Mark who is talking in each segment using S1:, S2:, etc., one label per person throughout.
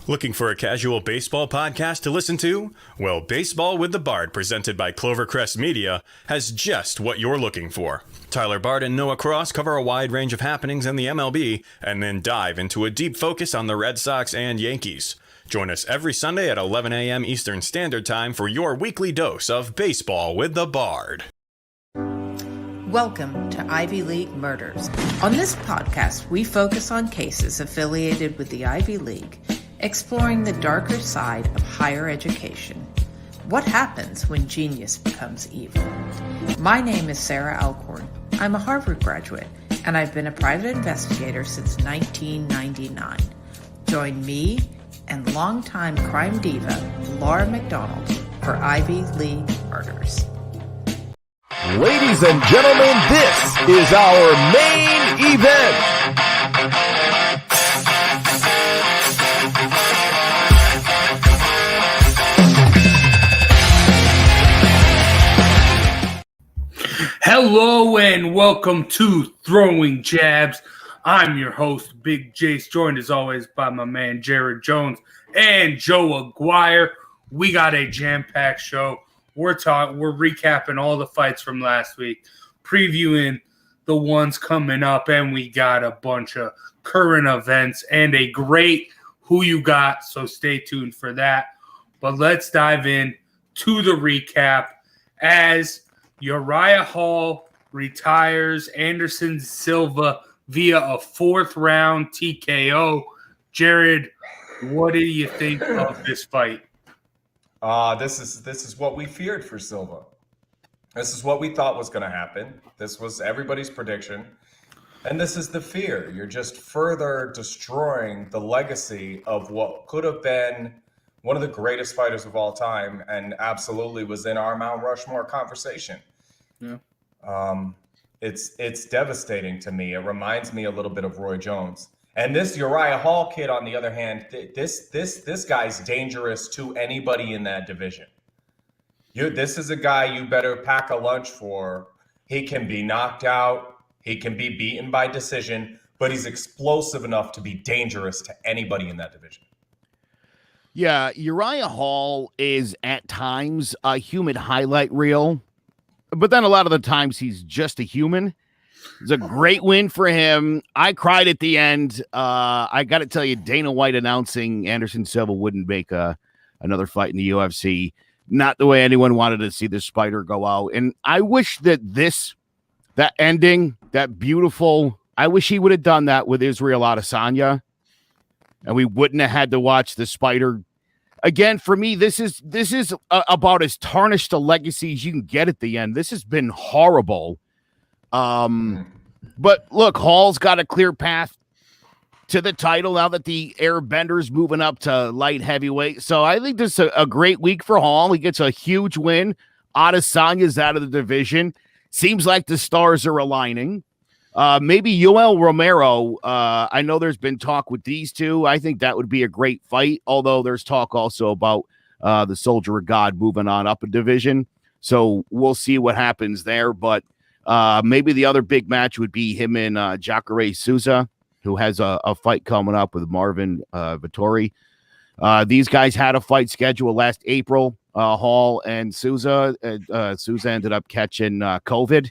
S1: Looking for a casual baseball podcast to listen to? Well, Baseball with the Bard, presented by Clovercrest Media, has just what you're looking for. Tyler Bard and Noah Cross cover a wide range of happenings in the MLB and then dive into a deep focus on the Red Sox and Yankees. Join us every Sunday at 11 a.m. Eastern Standard Time for your weekly dose of Baseball with the Bard.
S2: Welcome to Ivy League Murders. On this podcast, we focus on cases affiliated with the Ivy League, exploring the darker side of higher education. What happens when genius becomes evil? My name is Sarah Alcorn. I'm a Harvard graduate, and I've been a private investigator since 1999. Join me and longtime crime diva Laura McDonald for Ivy League Murders.
S3: Ladies and gentlemen, this is our main event.
S4: Hello and welcome to Throwing Jabs. I'm your host, Big Jace, joined as always by my man Jared Jones and Joe Aguirre. We got a jam-packed show. We're recapping all the fights from last week, previewing the ones coming up, and we got a bunch of current events and a great Who You Got, so stay tuned for that. But let's dive in to the recap as Uriah Hall retires Anderson Silva via a fourth-round TKO. Jared, what do you think of this fight?
S5: This is what we feared for Silva. This is what we thought was going to happen. This was everybody's prediction. And this is the fear. You're just further destroying the legacy of what could have been one of the greatest fighters of all time and absolutely was in our Mount Rushmore conversation. Yeah. It's devastating to me. It reminds me a little bit of Roy Jones. And this Uriah Hall kid, on the other hand, this guy's dangerous to anybody in that division. This is a guy you better pack a lunch for. He can be knocked out. He can be beaten by decision, but he's explosive enough to be dangerous to anybody in that division.
S3: Yeah, Uriah Hall is at times a human highlight reel, but then a lot of the times he's just a human. It's a great win for him. I cried at the end. I got to tell you, Dana White announcing Anderson Silva wouldn't make another fight in the UFC. Not the way anyone wanted to see the Spider go out. And I wish that that ending, that beautiful, I wish he would have done that with Israel Adesanya. And we wouldn't have had to watch the Spider. Again, for me, this is about as tarnished a legacy as you can get at the end. This has been horrible. But look, Hall's got a clear path to the title now that the Airbender's moving up to light heavyweight. So I think this is a great week for Hall. He gets a huge win. Adesanya's out of the division. Seems like the stars are aligning. Maybe Yoel Romero. I know there's been talk with these two. I think that would be a great fight, although there's talk also about the Soldier of God moving on up a division. So we'll see what happens there. But maybe the other big match would be him and Jacare Souza, who has a fight coming up with Marvin Vettori. These guys had a fight scheduled last April. Hall and Souza. Souza ended up catching COVID,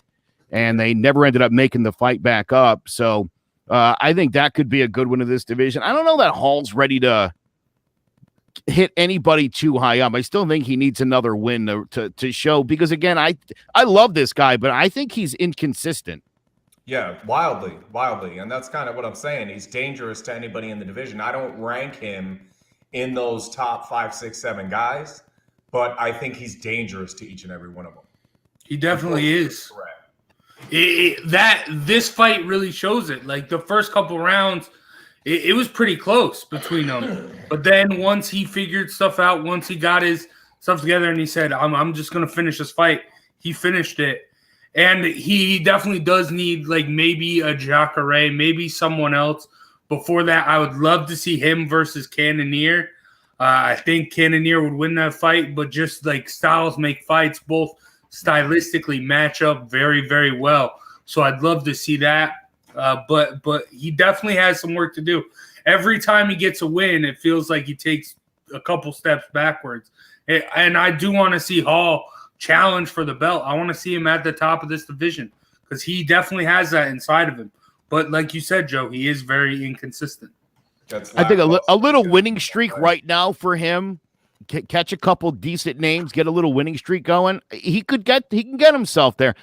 S3: and they never ended up making the fight back up. So I think that could be a good one in this division. I don't know that Hall's ready to hit anybody too high up. I still think he needs another win to show, because again, I love this guy, but I think he's inconsistent.
S5: Yeah, wildly. And that's kind of what I'm saying. He's dangerous to anybody in the division. I don't rank him in those top 5, 6, 7 guys, but I think he's dangerous to each and every one of them.
S4: He definitely is.
S5: Correct.
S4: This fight really shows it. Like the first couple rounds, it was pretty close between them. But then once he figured stuff out, once he got his stuff together and he said, I'm just going to finish this fight, he finished it. And he definitely does need like maybe a Jacare, maybe someone else. Before that, I would love to see him versus Cannonier. I think Cannonier would win that fight, but just like styles make fights, both stylistically match up very, very well. So I'd love to see that. but he definitely has some work to do. Every time he gets a win, it feels like he takes a couple steps backwards. And I do want to see Hall challenge for the belt. I want to see him at the top of this division because he definitely has that inside of him. But like you said, Joe, he is very inconsistent.
S3: I think a little winning streak right now for him. Catch a couple decent names, get a little winning streak going. He can get himself there,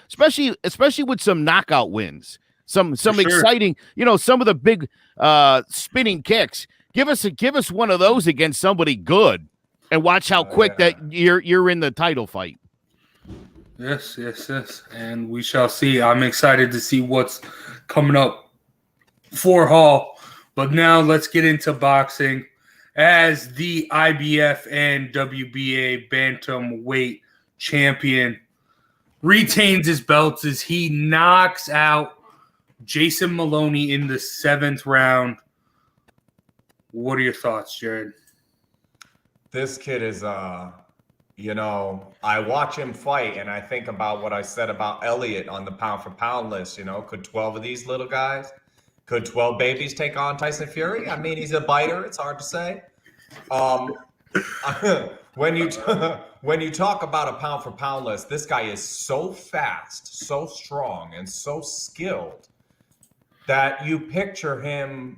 S3: especially with some knockout wins, some exciting, some of the big spinning kicks. Give us one of those against somebody good, and watch how quick that you're in the title fight.
S4: Yes, and we shall see. I'm excited to see what's coming up for Hall. But now let's get into boxing. As the IBF and WBA bantamweight champion retains his belts as he knocks out Jason Maloney in the 7th round. What are your thoughts, Jared?
S5: This kid is, I watch him fight and I think about what I said about Elliott on the pound for pound list. Could 12 of these little guys, could 12 babies take on Tyson Fury? I mean, he's a biter. It's hard to say. When you talk about a pound for pound list, this guy is so fast, so strong, and so skilled that you picture him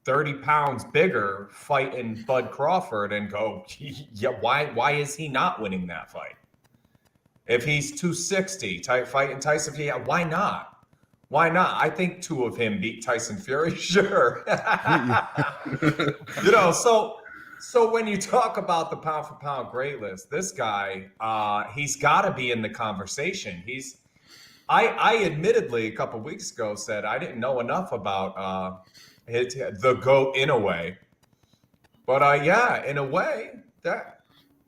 S5: 30 pounds bigger fighting Bud Crawford and go, yeah, why is he not winning that fight? If he's 260 fighting Tyson Fury, why not? Why not? I think 2 of him beat Tyson Fury, sure. So when you talk about the pound for pound great list, this guy, he's got to be in the conversation. I admittedly a couple of weeks ago said I didn't know enough about the GOAT in a way, but in a way that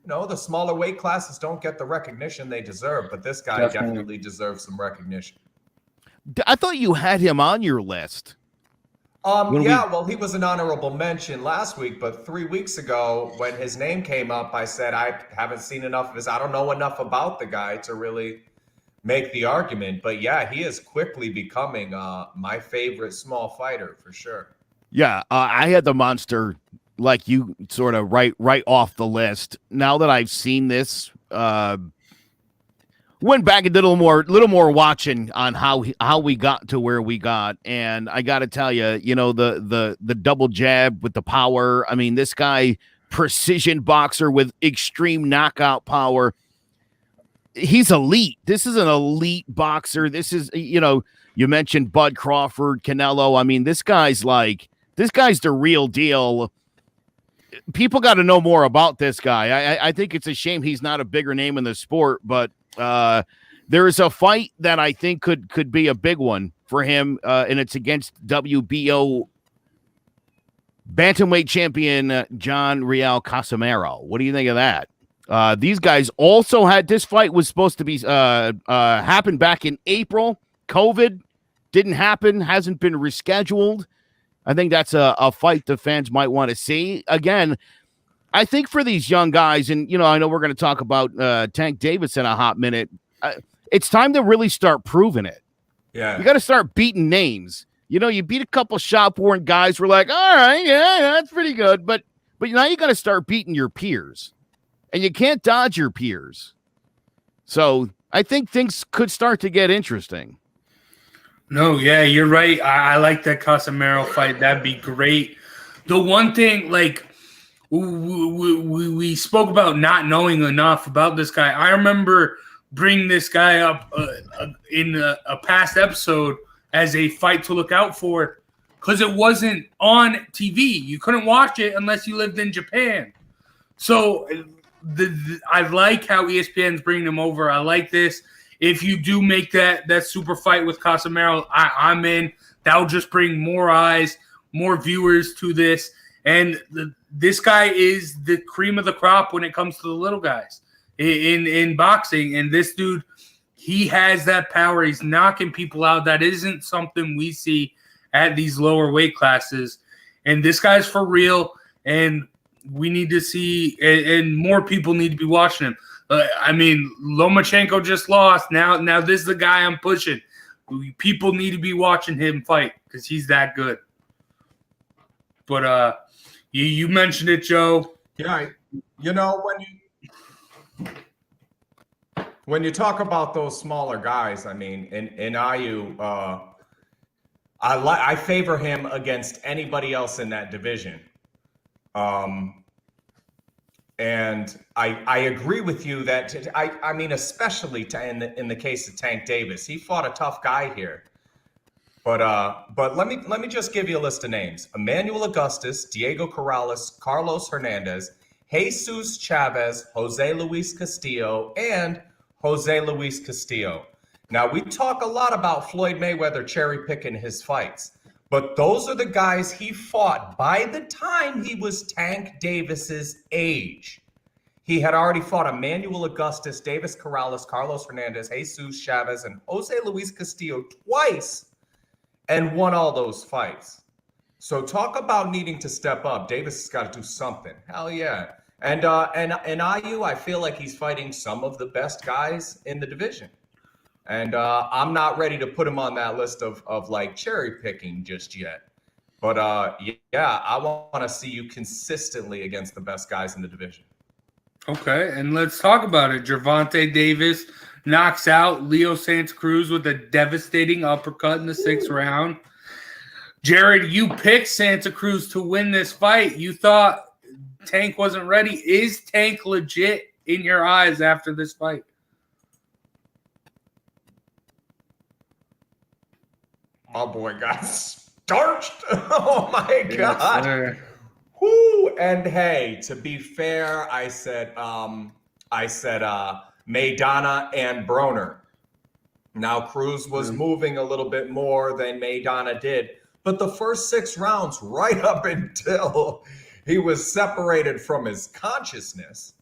S5: the smaller weight classes don't get the recognition they deserve, but this guy definitely deserves some recognition.
S3: I thought you had him on your list.
S5: Well, he was an honorable mention last week, but 3 weeks ago when his name came up, I said I haven't seen enough of his. I don't know enough about the guy to really make the argument, but yeah, he is quickly becoming my favorite small fighter for sure.
S3: Yeah, I had the monster like you sort of right off the list. Now that I've seen this, went back and did a little more watching on how we got to where we got, and I got to tell you, the double jab with the power. I mean, this guy, precision boxer with extreme knockout power. He's elite. This is an elite boxer. This is, you mentioned Bud Crawford, Canelo. I mean, this guy's the real deal. People got to know more about this guy. I think it's a shame he's not a bigger name in the sport, but there is a fight that I think could be a big one for him, and it's against WBO bantamweight champion John Real Casimero. What do you think of that? These guys also had this fight was supposed to be happen back in April. COVID didn't happen, hasn't been rescheduled. I think that's a fight the fans might want to see. Again, I think for these young guys, and, I know we're going to talk about Tank Davis in a hot minute. It's time to really start proving it.
S5: Yeah.
S3: You got to start beating names. You beat a couple shop-worn guys. We're like, all right, yeah, that's pretty good. But now you got to start beating your peers. And you can't dodge your peers. So I think things could start to get interesting.
S4: No, yeah, you're right. I like that Casimero fight. That'd be great. The one thing, like, we spoke about not knowing enough about this guy. I remember bringing this guy up in a past episode as a fight to look out for because it wasn't on TV. You couldn't watch it unless you lived in Japan. So I like how ESPN's bringing him over. I like this. If you do make that super fight with Casimero, I'm in. That'll just bring more eyes, more viewers to this. And this guy is the cream of the crop when it comes to the little guys in boxing. And this dude, he has that power. He's knocking people out. That isn't something we see at these lower weight classes. And this guy's for real. And we need to see, and more people need to be watching him. I mean, Lomachenko just lost. Now this is the guy I'm pushing. People need to be watching him fight because he's that good. But you mentioned it, Joe.
S5: Yeah, you know, when you talk about those smaller guys, I mean, in Ayu, I favor him against anybody else in that division. And I agree with you that I mean, especially in the case of Tank Davis, he fought a tough guy here. But let me just give you a list of names: Emmanuel Augustus, Diego Corrales, Carlos Hernandez, Jesus Chavez, Jose Luis Castillo, and Jose Luis Castillo. Now, we talk a lot about Floyd Mayweather cherry picking his fights, but those are the guys he fought by the time he was Tank Davis's age. He had already fought Emmanuel Augustus, Davis Corrales, Carlos Hernandez, Jesus Chavez, and Jose Luis Castillo twice and won all those fights. So talk about needing to step up. Davis has got to do something. Hell yeah. And Ayu, I feel like he's fighting some of the best guys in the division. And I'm not ready to put him on that list of like cherry picking just yet. But yeah, I want to see you consistently against the best guys in the division.
S4: Okay, and let's talk about it. Gervonta Davis knocks out Leo Santa Cruz with a devastating uppercut in the 6th round. Jared, you picked Santa Cruz to win this fight. You thought Tank wasn't ready. Is Tank legit in your eyes after this fight?
S5: My boy got starched. Oh my God.
S4: Yes,
S5: Whoo. And hey, to be fair, I said Maidana and Broner. Now Cruz was moving a little bit more than Maidana did, but the first 6 rounds, right up until he was separated from his consciousness,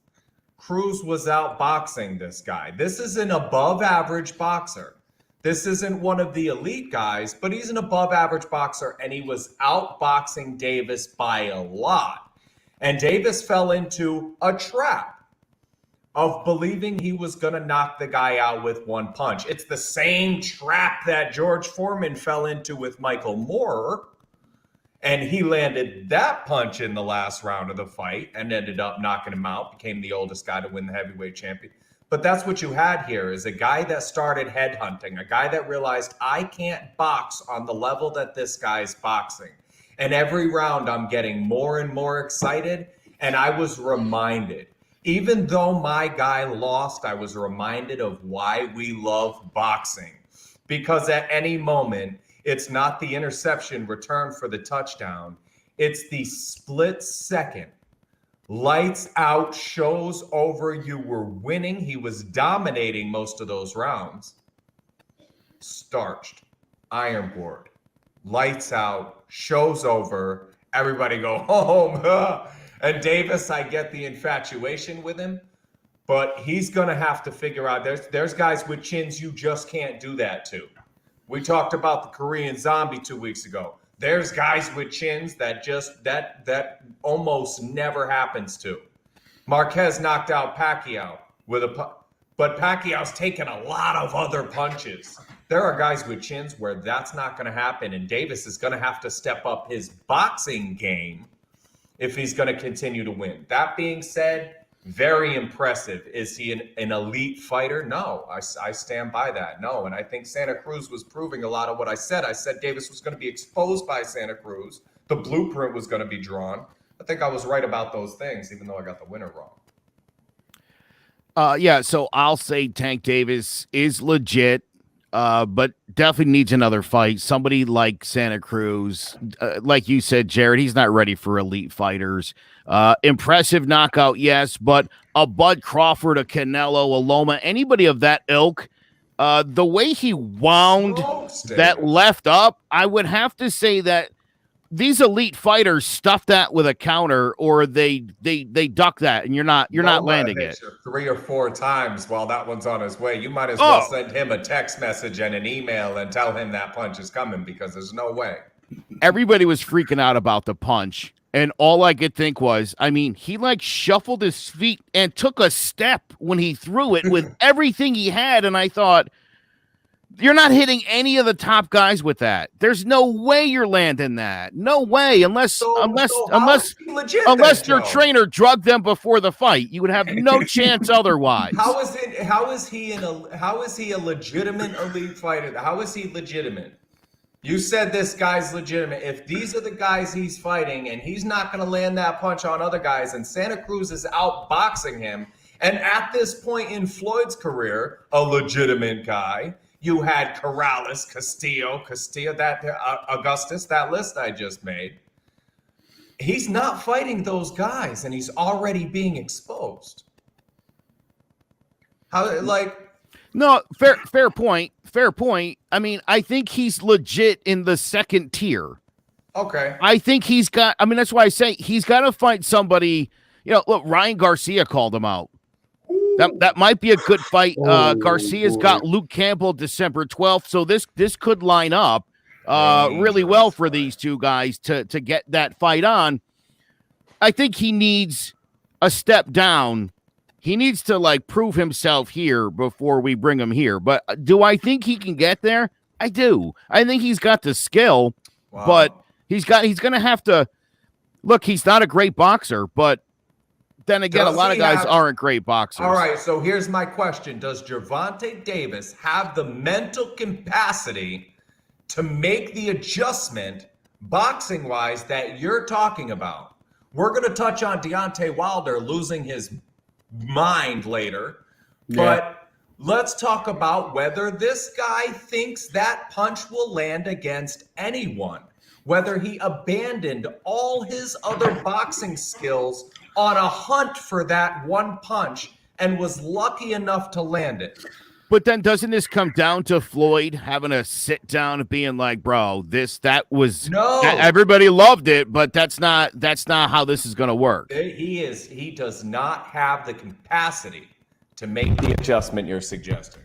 S5: Cruz was outboxing this guy. This is an above average boxer. This isn't one of the elite guys, but he's an above average boxer, and he was outboxing Davis by a lot. And Davis fell into a trap of believing he was going to knock the guy out with one punch. It's the same trap that George Foreman fell into with Michael Moore, and he landed that punch in the last round of the fight and ended up knocking him out, became the oldest guy to win the heavyweight champion. But that's what you had here, is a guy that started headhunting, a guy that realized, I can't box on the level that this guy's boxing. And every round I'm getting more and more excited. And I was reminded, even though my guy lost, I was reminded of why we love boxing. Because at any moment, it's not the interception return for the touchdown. It's the split second. Lights out, show's over, you were winning. He was dominating most of those rounds. Starched, iron board, lights out, show's over, everybody go home. And Davis, I get the infatuation with him, but he's going to have to figure out, there's guys with chins you just can't do that to. We talked about the Korean Zombie 2 weeks ago. There's guys with chins that that almost never happens to. Marquez knocked out Pacquiao but Pacquiao's taken a lot of other punches. There are guys with chins where that's not going to happen, and Davis is going to have to step up his boxing game if he's going to continue to win. That being said, very impressive. Is he an elite fighter? No, I stand by that. No, and I think Santa Cruz was proving a lot of what I said. I said Davis was going to be exposed by Santa Cruz. The blueprint was going to be drawn. I think I was right about those things, even though I got the winner wrong.
S3: Yeah, so I'll say Tank Davis is legit, but definitely needs another fight. Somebody like Santa Cruz, like you said, Jared, he's not ready for elite fighters. Impressive knockout, yes, but a Bud Crawford, a Canelo, a Loma, anybody of that ilk, the way he wound that left up, I would have to say that these elite fighters stuff that with a counter, or they duck that, and you're not landing it
S5: 3 or 4 times while that one's on his way. You might as well send him a text message and an email and tell him that punch is coming, because there's no way.
S3: Everybody was freaking out about the punch, and all I could think was, I mean, he like shuffled his feet and took a step when he threw it with everything he had, and I thought, You're not hitting any of the top guys with that. There's no way you're landing that. No way, unless their trainer drugged them before the fight. You would have no chance otherwise.
S5: How is he a legitimate elite fighter? How is he legitimate? You said this guy's legitimate. If these are the guys he's fighting and he's not going to land that punch on other guys, and Santa Cruz is outboxing him, and at this point in Floyd's career, a legitimate guy. You had Corrales, Castillo, that Augustus, that list I just made. He's not fighting those guys, and he's already being exposed.
S3: No, fair point. Fair point. I mean, I think he's legit in the second tier.
S5: Okay.
S3: I think that's why I say he's got to fight somebody. Look, Ryan Garcia called him out. That might be a good fight. Garcia's got Luke Campbell December 12th, so this could line up really well for these two guys to get that fight on. I think he needs a step down. He needs to prove himself here before we bring him here. But do I think he can get there? I do. I think he's got the skill, but he's going to have to look. He's not a great boxer, but then again, a lot of guys aren't great boxers.
S5: All right, so here's my question. Does Gervonta Davis have the mental capacity to make the adjustment boxing-wise that you're talking about? We're going to touch on Deontay Wilder losing his mind later, but let's talk about whether this guy thinks that punch will land against anyone, whether he abandoned all his other boxing skills on a hunt for that one punch and was lucky enough to land it.
S3: But then doesn't this come down to Floyd having to sit down and being like, bro, everybody loved it, but that's not how this is going to work.
S5: He does not have the capacity to make the adjustment you're suggesting.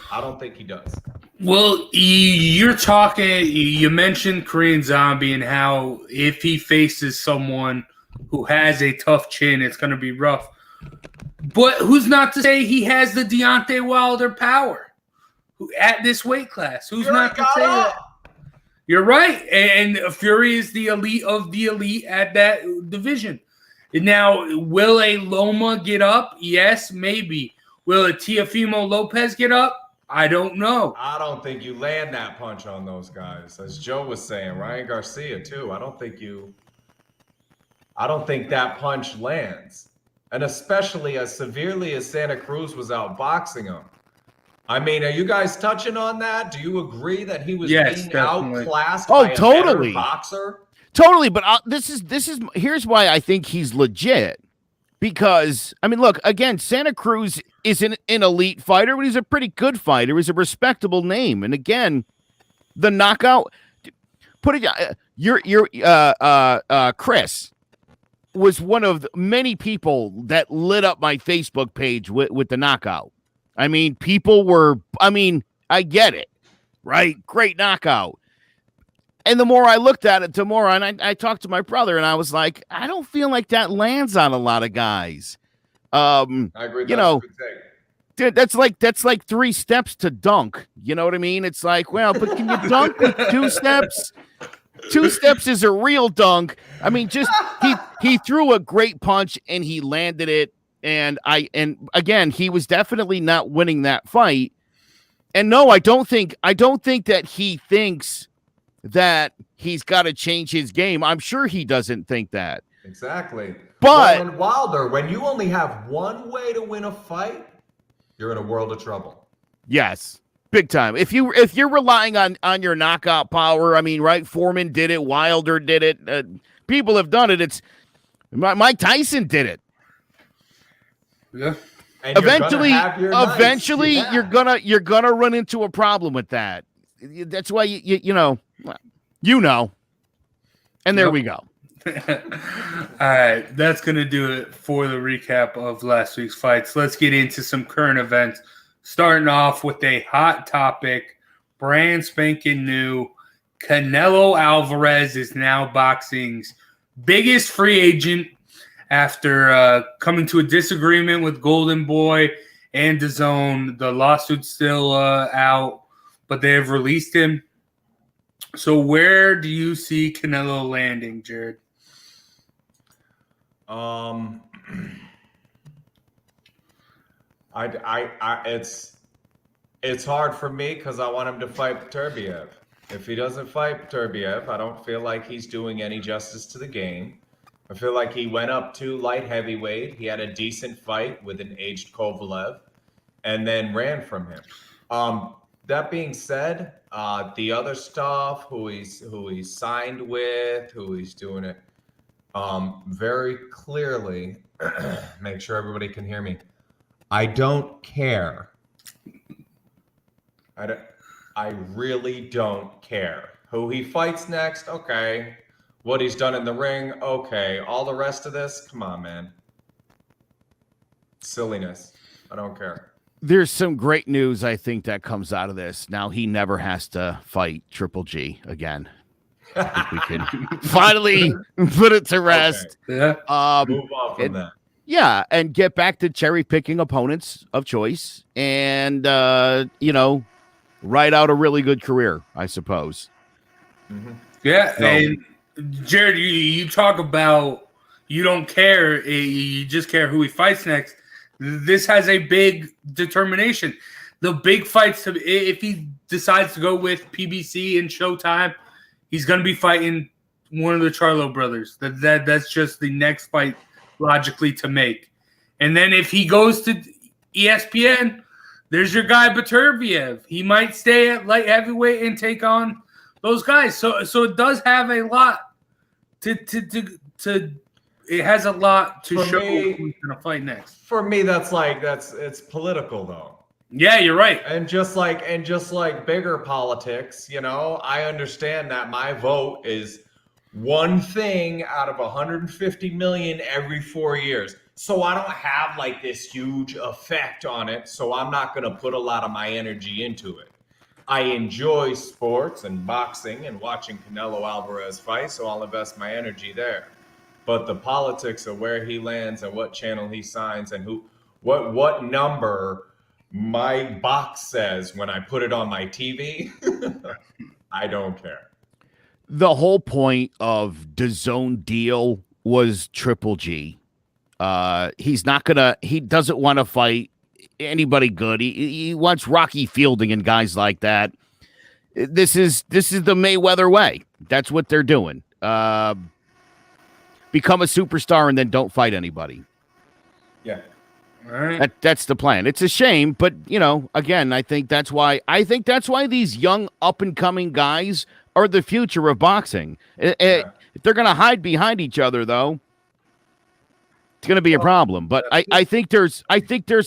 S5: I don't think he does.
S4: Well, you mentioned Korean Zombie and how if he faces someone who has a tough chin, it's going to be rough. But who's not to say he has the Deontay Wilder power at this weight class? Who's not to say that? You're right. And Fury is the elite of the elite at that division. Now, will a Loma get up? Yes, maybe. Will a Teofimo Lopez get up? I don't know.
S5: I don't think you land that punch on those guys. As Joe was saying, Ryan Garcia too. I don't think that punch lands. And especially as severely as Santa Cruz was outboxing him. I mean, are you guys touching on that? Do you agree that he was being outclassed by a better boxer?
S3: Totally, but here's why I think he's legit. Because, I mean, look, again, Santa Cruz isn't an elite fighter, but he's a pretty good fighter. He's a respectable name. And again, the knockout, Chris was one of many people that lit up my Facebook page with the knockout. I mean, I get it, right? Great knockout. And the more I looked at it, the more I talked to my brother, and I was like, I don't feel like that lands on a lot of guys.
S5: I agree.
S3: Dude, that's like 3 steps to dunk. You know what I mean? It's like, well, but can you dunk with 2 steps? 2 steps is a real dunk. I mean, just he threw a great punch and he landed it. And again, he was definitely not winning that fight. And no, I don't think that he thinks that he's got to change his game. I'm sure he doesn't think that.
S5: Exactly.
S3: But
S5: Wilder, when you only have one way to win a fight, you're in a world of trouble.
S3: Yes. Big time. If you're relying on your knockout power, I mean, right? Foreman did it. Wilder did it. People have done it. It's Mike Tyson did it.
S4: Yeah.
S5: And
S3: eventually, you're gonna run into a problem with that. That's why you know. And there we go.
S4: All right, that's gonna do it for the recap of last week's fights. Let's get into some current events. Starting off with a hot topic, brand spanking new. Canelo Alvarez is now boxing's biggest free agent after coming to a disagreement with Golden Boy and DAZN. The lawsuit's still out, but they have released him. So where do you see Canelo landing, Jared?
S5: It's hard for me because I want him to fight Turbiev. If he doesn't fight Turbiev, I don't feel like he's doing any justice to the game. I feel like he went up to light heavyweight. He had a decent fight with an aged Kovalev and then ran from him. That being said, the other stuff, who he's signed with, who he's doing it, very clearly, make sure everybody can hear me. I don't care. I really don't care. Who he fights next, okay. What he's done in the ring, okay. All the rest of this, come on, man. Silliness. I don't care.
S3: There's some great news, I think, that comes out of this. Now he never has to fight Triple G again. I think we can finally put it to rest.
S4: Yeah.
S5: Move on from that.
S3: Yeah, and get back to cherry picking opponents of choice and, write out a really good career, I suppose.
S5: Mm-hmm.
S4: Yeah, so, and Jared, you talk about you don't care, you just care who he fights next. This has a big determination. The big fights, if he decides to go with PBC and Showtime, he's going to be fighting one of the Charlo brothers. That's just the next fight logically to make. And then if he goes to ESPN, there's your guy Beterbiev. He might stay at light heavyweight and take on those guys. So it does have a lot to it has a lot to show who's gonna fight next.
S5: For me, it's political though.
S4: Yeah, you're right.
S5: And just like bigger politics, I understand that my vote is one thing out of 150 million every 4 years. So I don't have like this huge effect on it. So I'm not going to put a lot of my energy into it. I enjoy sports and boxing and watching Canelo Alvarez fight. So I'll invest my energy there. But the politics of where he lands and what channel he signs and what number my box says when I put it on my TV, I don't care.
S3: The whole point of DAZN deal was Triple G. He doesn't want to fight anybody good. He wants Rocky Fielding and guys like that. This is the Mayweather way. That's what they're doing. Become a superstar and then don't fight anybody.
S5: Yeah.
S4: All right.
S3: That's the plan. It's a shame, but again, I think that's why these young up and coming guys are the future of boxing. If they're going to hide behind each other, though, it's going to be a problem. But I think there's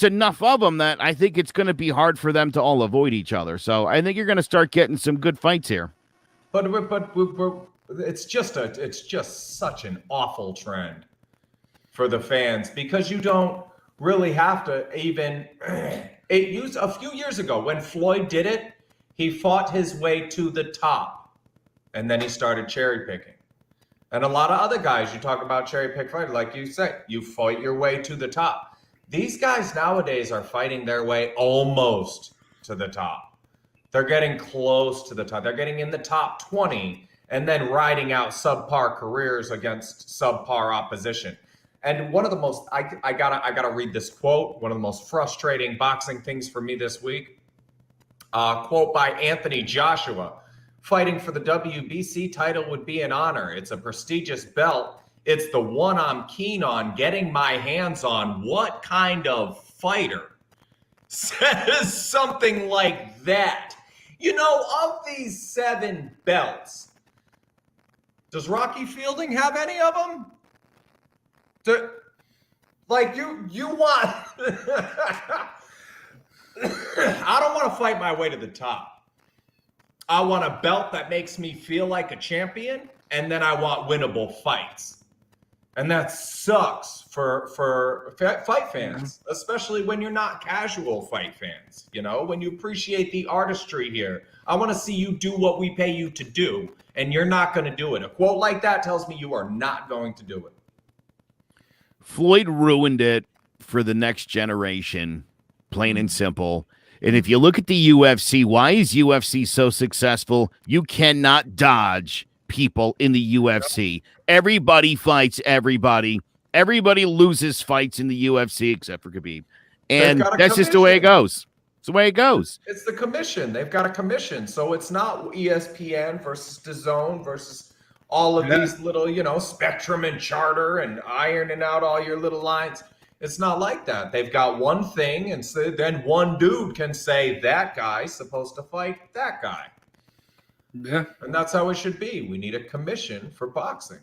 S3: enough of them that I think it's going to be hard for them to all avoid each other. So I think you're going to start getting some good fights here.
S5: But it's just such an awful trend for the fans because you don't really have to even. It used a few years ago when Floyd did it. He fought his way to the top. And then he started cherry picking. And a lot of other guys, you talk about cherry pick fighter, like you said, you fight your way to the top. These guys nowadays are fighting their way almost to the top. They're getting close to the top. They're getting in the top 20 and then riding out subpar careers against subpar opposition. And one of the most, I gotta read this quote, one of the most frustrating boxing things for me this week. Quote by Anthony Joshua. Fighting for the WBC title would be an honor. It's a prestigious belt. It's the one I'm keen on getting my hands on. What kind of fighter says something like that? Of these 7 belts, does Rocky Fielding have any of them? You want... I don't want to fight my way to the top. I want a belt that makes me feel like a champion, and then I want winnable fights. And that sucks for fight fans, especially when you're not casual fight fans. When you appreciate the artistry here. I want to see you do what we pay you to do, and you're not going to do it. A quote like that tells me you are not going to do it.
S3: Floyd ruined it for the next generation plain and simple. And if you look at the UFC, why is UFC so successful? You cannot dodge people in the UFC. Everybody fights everybody. Everybody loses fights in the UFC except for Khabib. And that's just the way it goes. It's the way it goes.
S5: It's the commission. They've got a commission. So it's not ESPN versus DAZN versus all of these little, Spectrum and Charter and ironing out all your little lines. It's not like that. They've got one thing, and so then one dude can say that guy's supposed to fight that guy.
S4: Yeah.
S5: And that's how it should be. We need a commission for boxing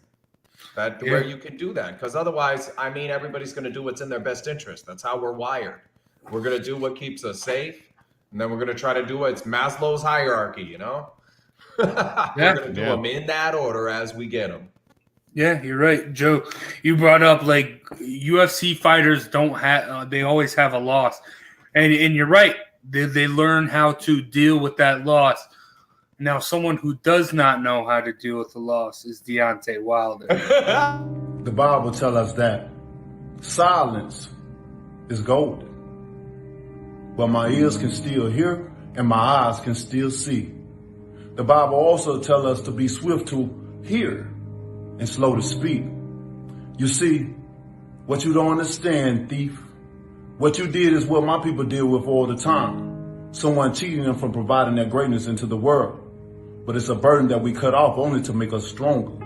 S5: where you can do that. Because otherwise, everybody's going to do what's in their best interest. That's how we're wired. We're going to do what keeps us safe, and then we're going to try to do what's Maslow's hierarchy, We're going to do them in that order as we get them.
S4: Yeah, you're right, Joe. You brought up like UFC fighters don't have; they always have a loss, and you're right. They learn how to deal with that loss. Now, someone who does not know how to deal with the loss is Deontay Wilder.
S6: The Bible tells us that silence is golden, but my ears can still hear and my eyes can still see. The Bible also tells us to be swift to hear and slow to speak. You see, what you don't understand, thief, what you did is what my people deal with all the time. Someone cheating them from providing their greatness into the world. But it's a burden that we cut off only to make us stronger.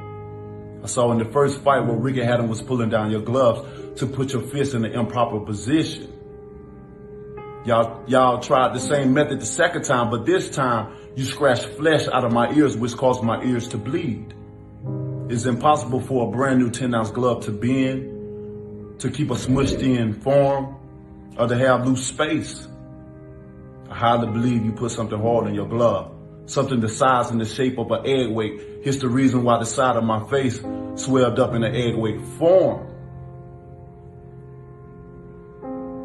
S6: I saw in the first fight where Ricky Hatton was pulling down your gloves to put your fist in the improper position. Y'all tried the same method the second time, but this time you scratched flesh out of my ears, which caused my ears to bleed. It's impossible for a brand new 10-ounce glove to bend, to keep a smushed in form, or to have loose space. I highly believe you put something hard in your glove, something the size and the shape of an egg weight. Here's the reason why the side of my face swelled up in an egg weight form.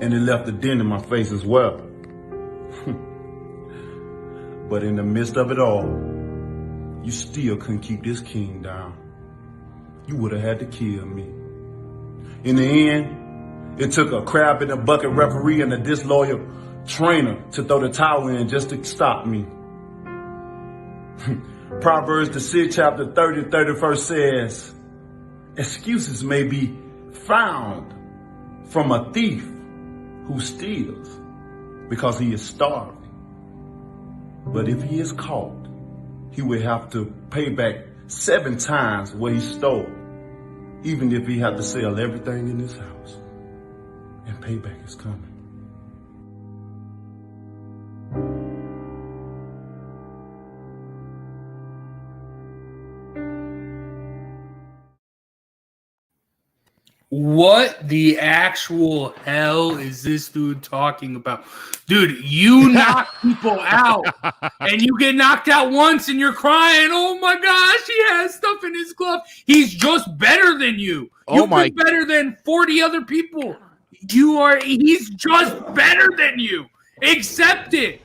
S6: And it left a dent in my face as well. But in the midst of it all, you still couldn't keep this king down. You would have had to kill me. In the end, it took a crab in a bucket referee and a disloyal trainer to throw the towel in just to stop me. Proverbs, the 6th chapter 30, 31st says, excuses may be found from a thief who steals because he is starving. But if he is caught, he will have to pay back 7 times what he stole, even if he had to sell everything in his house. And payback is coming.
S4: What the actual hell is this dude talking about? Dude, you knock people out and you get knocked out once and you're crying. Oh my gosh, he has stuff in his glove. He's just better than you. You're better than 40 other people. He's just better than you. Accept it.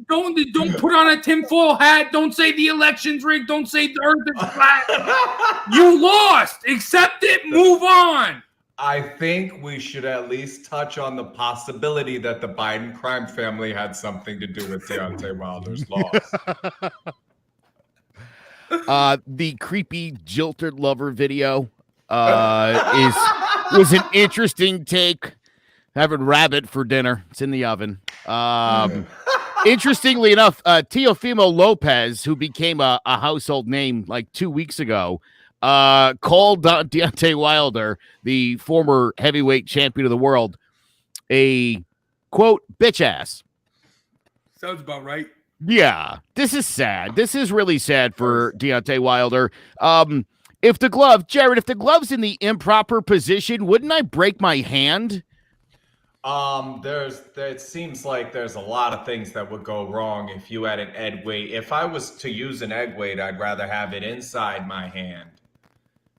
S4: Don't put on a tinfoil hat. Don't say the election's rigged. Don't say the earth is flat. You lost. Accept it. Move on.
S5: I think we should at least touch on the possibility that the Biden crime family had something to do with Deontay Wilder's loss.
S3: The creepy jilted lover video was an interesting take. Having rabbit for dinner. It's in the oven. Interestingly enough, Teofimo Lopez, who became a household name like 2 weeks ago, called Deontay Wilder, the former heavyweight champion of the world, a, quote, bitch ass.
S4: Sounds about right.
S3: Yeah, this is sad. This is really sad for Deontay Wilder. If the glove's in the improper position, wouldn't I break my hand?
S5: It seems like there's a lot of things that would go wrong if you had an egg weight. If I was to use an egg weight, I'd rather have it inside my hand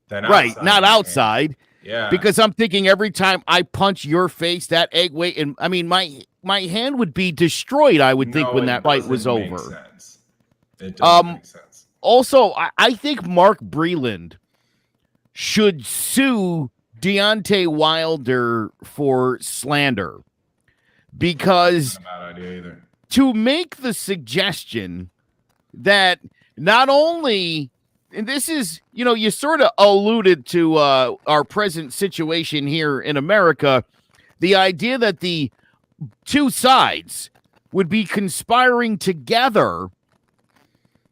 S5: than outside.
S3: Right, not outside.
S5: Yeah. Because
S3: I'm thinking every time I punch your face, that egg weight, and I mean, my hand would be destroyed, I would think, when that fight was over.
S5: Sense. It doesn't make sense.
S3: Also, I think Mark Breland should sue Deontay Wilder for slander, because
S5: Not a bad idea either.
S3: to make the suggestion that not only, and this is, you sort of alluded to our present situation here in America, the idea that the two sides would be conspiring together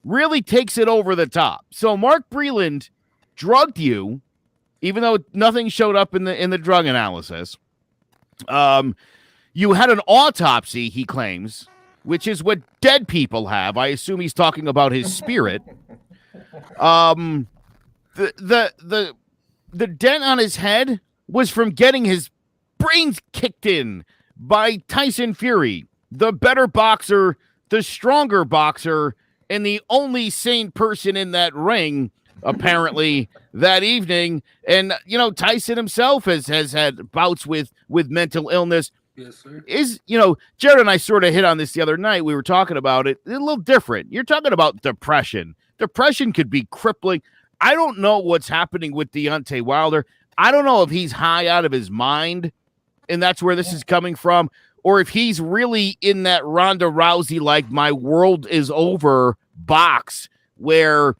S3: really takes it over the top. So Mark Breland drugged you, even though nothing showed up in the drug analysis. You had an autopsy, he claims, which is what dead people have. I assume he's talking about his spirit. The dent on his head was from getting his brains kicked in by Tyson Fury, the better boxer, the stronger boxer, and the only sane person in that ring, apparently, that evening. And, Tyson himself has had bouts with mental illness.
S4: Yes, sir.
S3: Jared and I sort of hit on this the other night. We were talking about it. It's a little different. You're talking about depression. Depression could be crippling. I don't know what's happening with Deontay Wilder. I don't know if he's high out of his mind, and that's where this is coming from, or if he's really in that Ronda Rousey, like, my world is over box where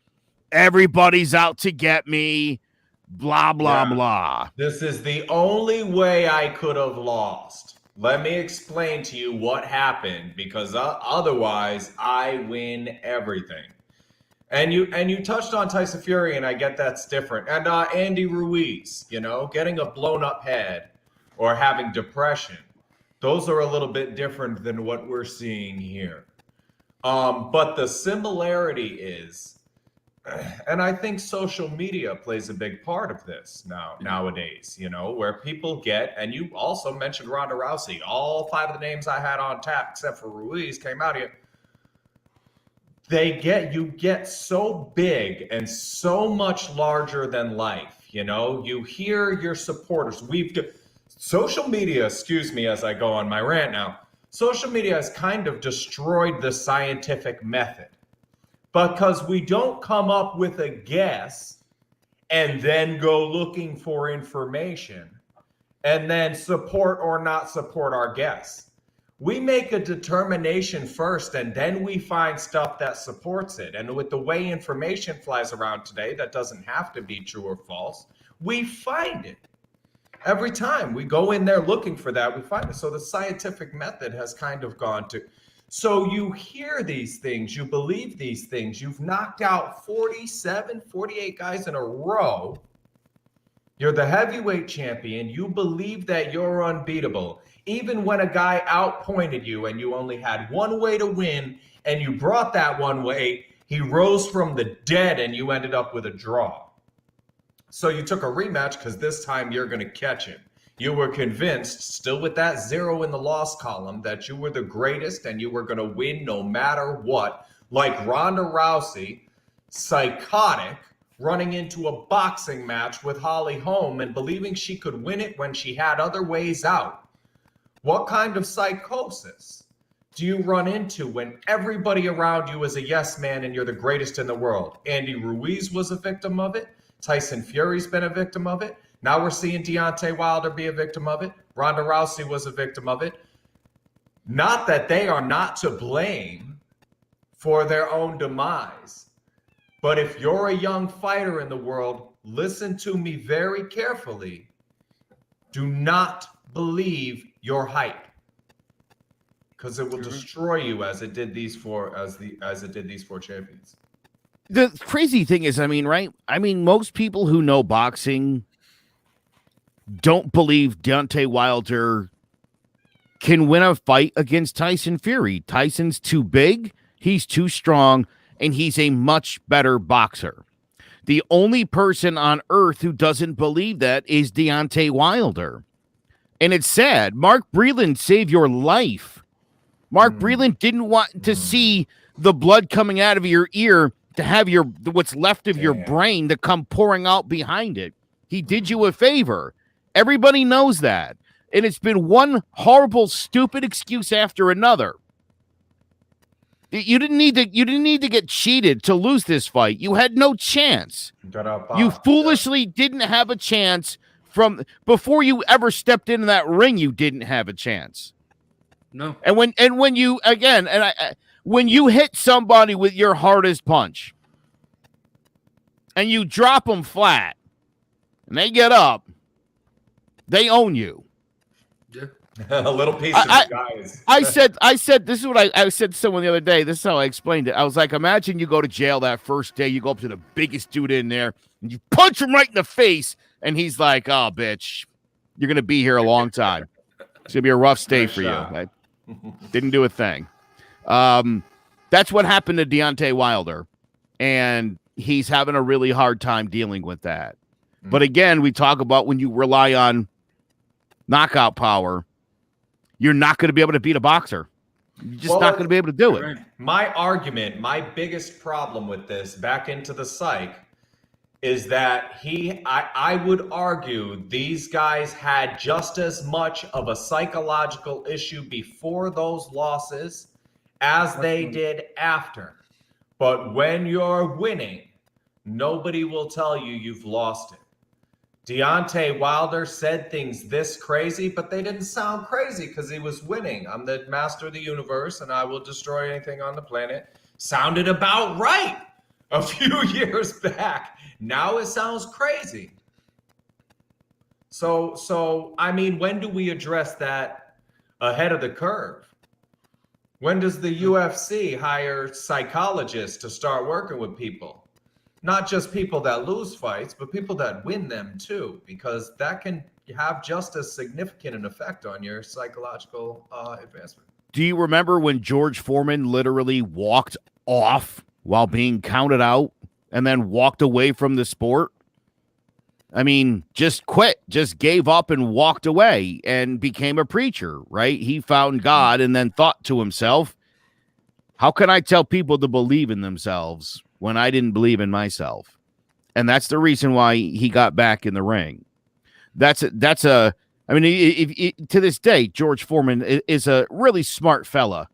S3: everybody's out to get me, blah, blah, blah.
S5: This is the only way I could have lost. Let me explain to you what happened, because otherwise I win everything. And you touched on Tyson Fury, and I get that's different. And Andy Ruiz, getting a blown up head or having depression. Those are a little bit different than what we're seeing here. But the similarity is, and I think social media plays a big part of this nowadays, where people get, and you also mentioned Ronda Rousey, all 5 of the names I had on tap, except for Ruiz, came out here. You get so big and so much larger than life, you hear your supporters. Social media, excuse me as I go on my rant now, social media has kind of destroyed the scientific method because we don't come up with a guess and then go looking for information and then support or not support our guess. We make a determination first, and then we find stuff that supports it. And with the way information flies around today, that doesn't have to be true or false. We find it. Every time we go in there looking for that, we find it. So the scientific method has kind of gone to... So you hear these things, you believe these things. You've knocked out 47, 48 guys in a row. You're the heavyweight champion. You believe that you're unbeatable. Even when a guy outpointed you and you only had one way to win and you brought that one way, he rose from the dead and you ended up with a draw. So you took a rematch because this time you're going to catch him. You were convinced, still with that 0 in the loss column, that you were the greatest and you were going to win no matter what. Like Ronda Rousey, psychotic, running into a boxing match with Holly Holm and believing she could win it when she had other ways out. What kind of psychosis do you run into when everybody around you is a yes man and you're the greatest in the world? Andy Ruiz was a victim of it. Tyson Fury's been a victim of it. Now we're seeing Deontay Wilder be a victim of it. Ronda Rousey was a victim of it. Not that they are not to blame for their own demise. But if you're a young fighter in the world, listen to me very carefully. Do not believe your hype, because it will destroy you as it did these 4 champions.
S3: The crazy thing is, most people who know boxing don't believe Deontay Wilder can win a fight against Tyson Fury. Tyson's too big, he's too strong, and he's a much better boxer. The only person on earth who doesn't believe that is Deontay Wilder. And it's sad. Mark Breland saved your life. Mark Breland didn't want to see the blood coming out of your ear to have what's left of your brain to come pouring out behind it. He did you a favor. Everybody knows that. And it's been one horrible, stupid excuse after another. You didn't need to get cheated to lose this fight. You had no chance. You foolishly didn't have a chance from before you ever stepped into that ring. You didn't have a chance.
S4: No.
S3: And when you again, when you hit somebody with your hardest punch and you drop them flat and they get up, they own you.
S4: Yeah.
S5: A little piece of the guys.
S3: I said, this is what I said to someone the other day. This is how I explained it. I was like, imagine you go to jail that first day. You go up to the biggest dude in there and you punch him right in the face. And he's like, oh, bitch, you're going to be here a long time. It's going to be a rough stay for you. I didn't do a thing. That's what happened to Deontay Wilder. And he's having a really hard time dealing with that. But again, we talk about when you rely on knockout power, you're not going to be able to beat a boxer. You're just not going to be able to do it.
S5: My argument, my biggest problem with this, back into the psych, is that I would argue these guys had just as much of a psychological issue before those losses as they did after. But when you're winning, nobody will tell you you've lost it. Deontay Wilder said things this crazy, but they didn't sound crazy because he was winning. I'm the master of the universe and I will destroy anything on the planet. Sounded about right a few years back. Now it sounds crazy. So I mean, when do we address that ahead of the curve? When does the UFC hire psychologists to start working with people? Not just people that lose fights, but people that win them too, because that can have just as significant an effect on your psychological advancement.
S3: Do you remember when George Foreman literally walked off while being counted out and then walked away from the sport? I mean, just quit, just gave up and walked away and became a preacher, right? He found God and then thought to himself, how can I tell people to believe in themselves when I didn't believe in myself? And that's the reason why he got back in the ring. To this day, George Foreman is a really smart fella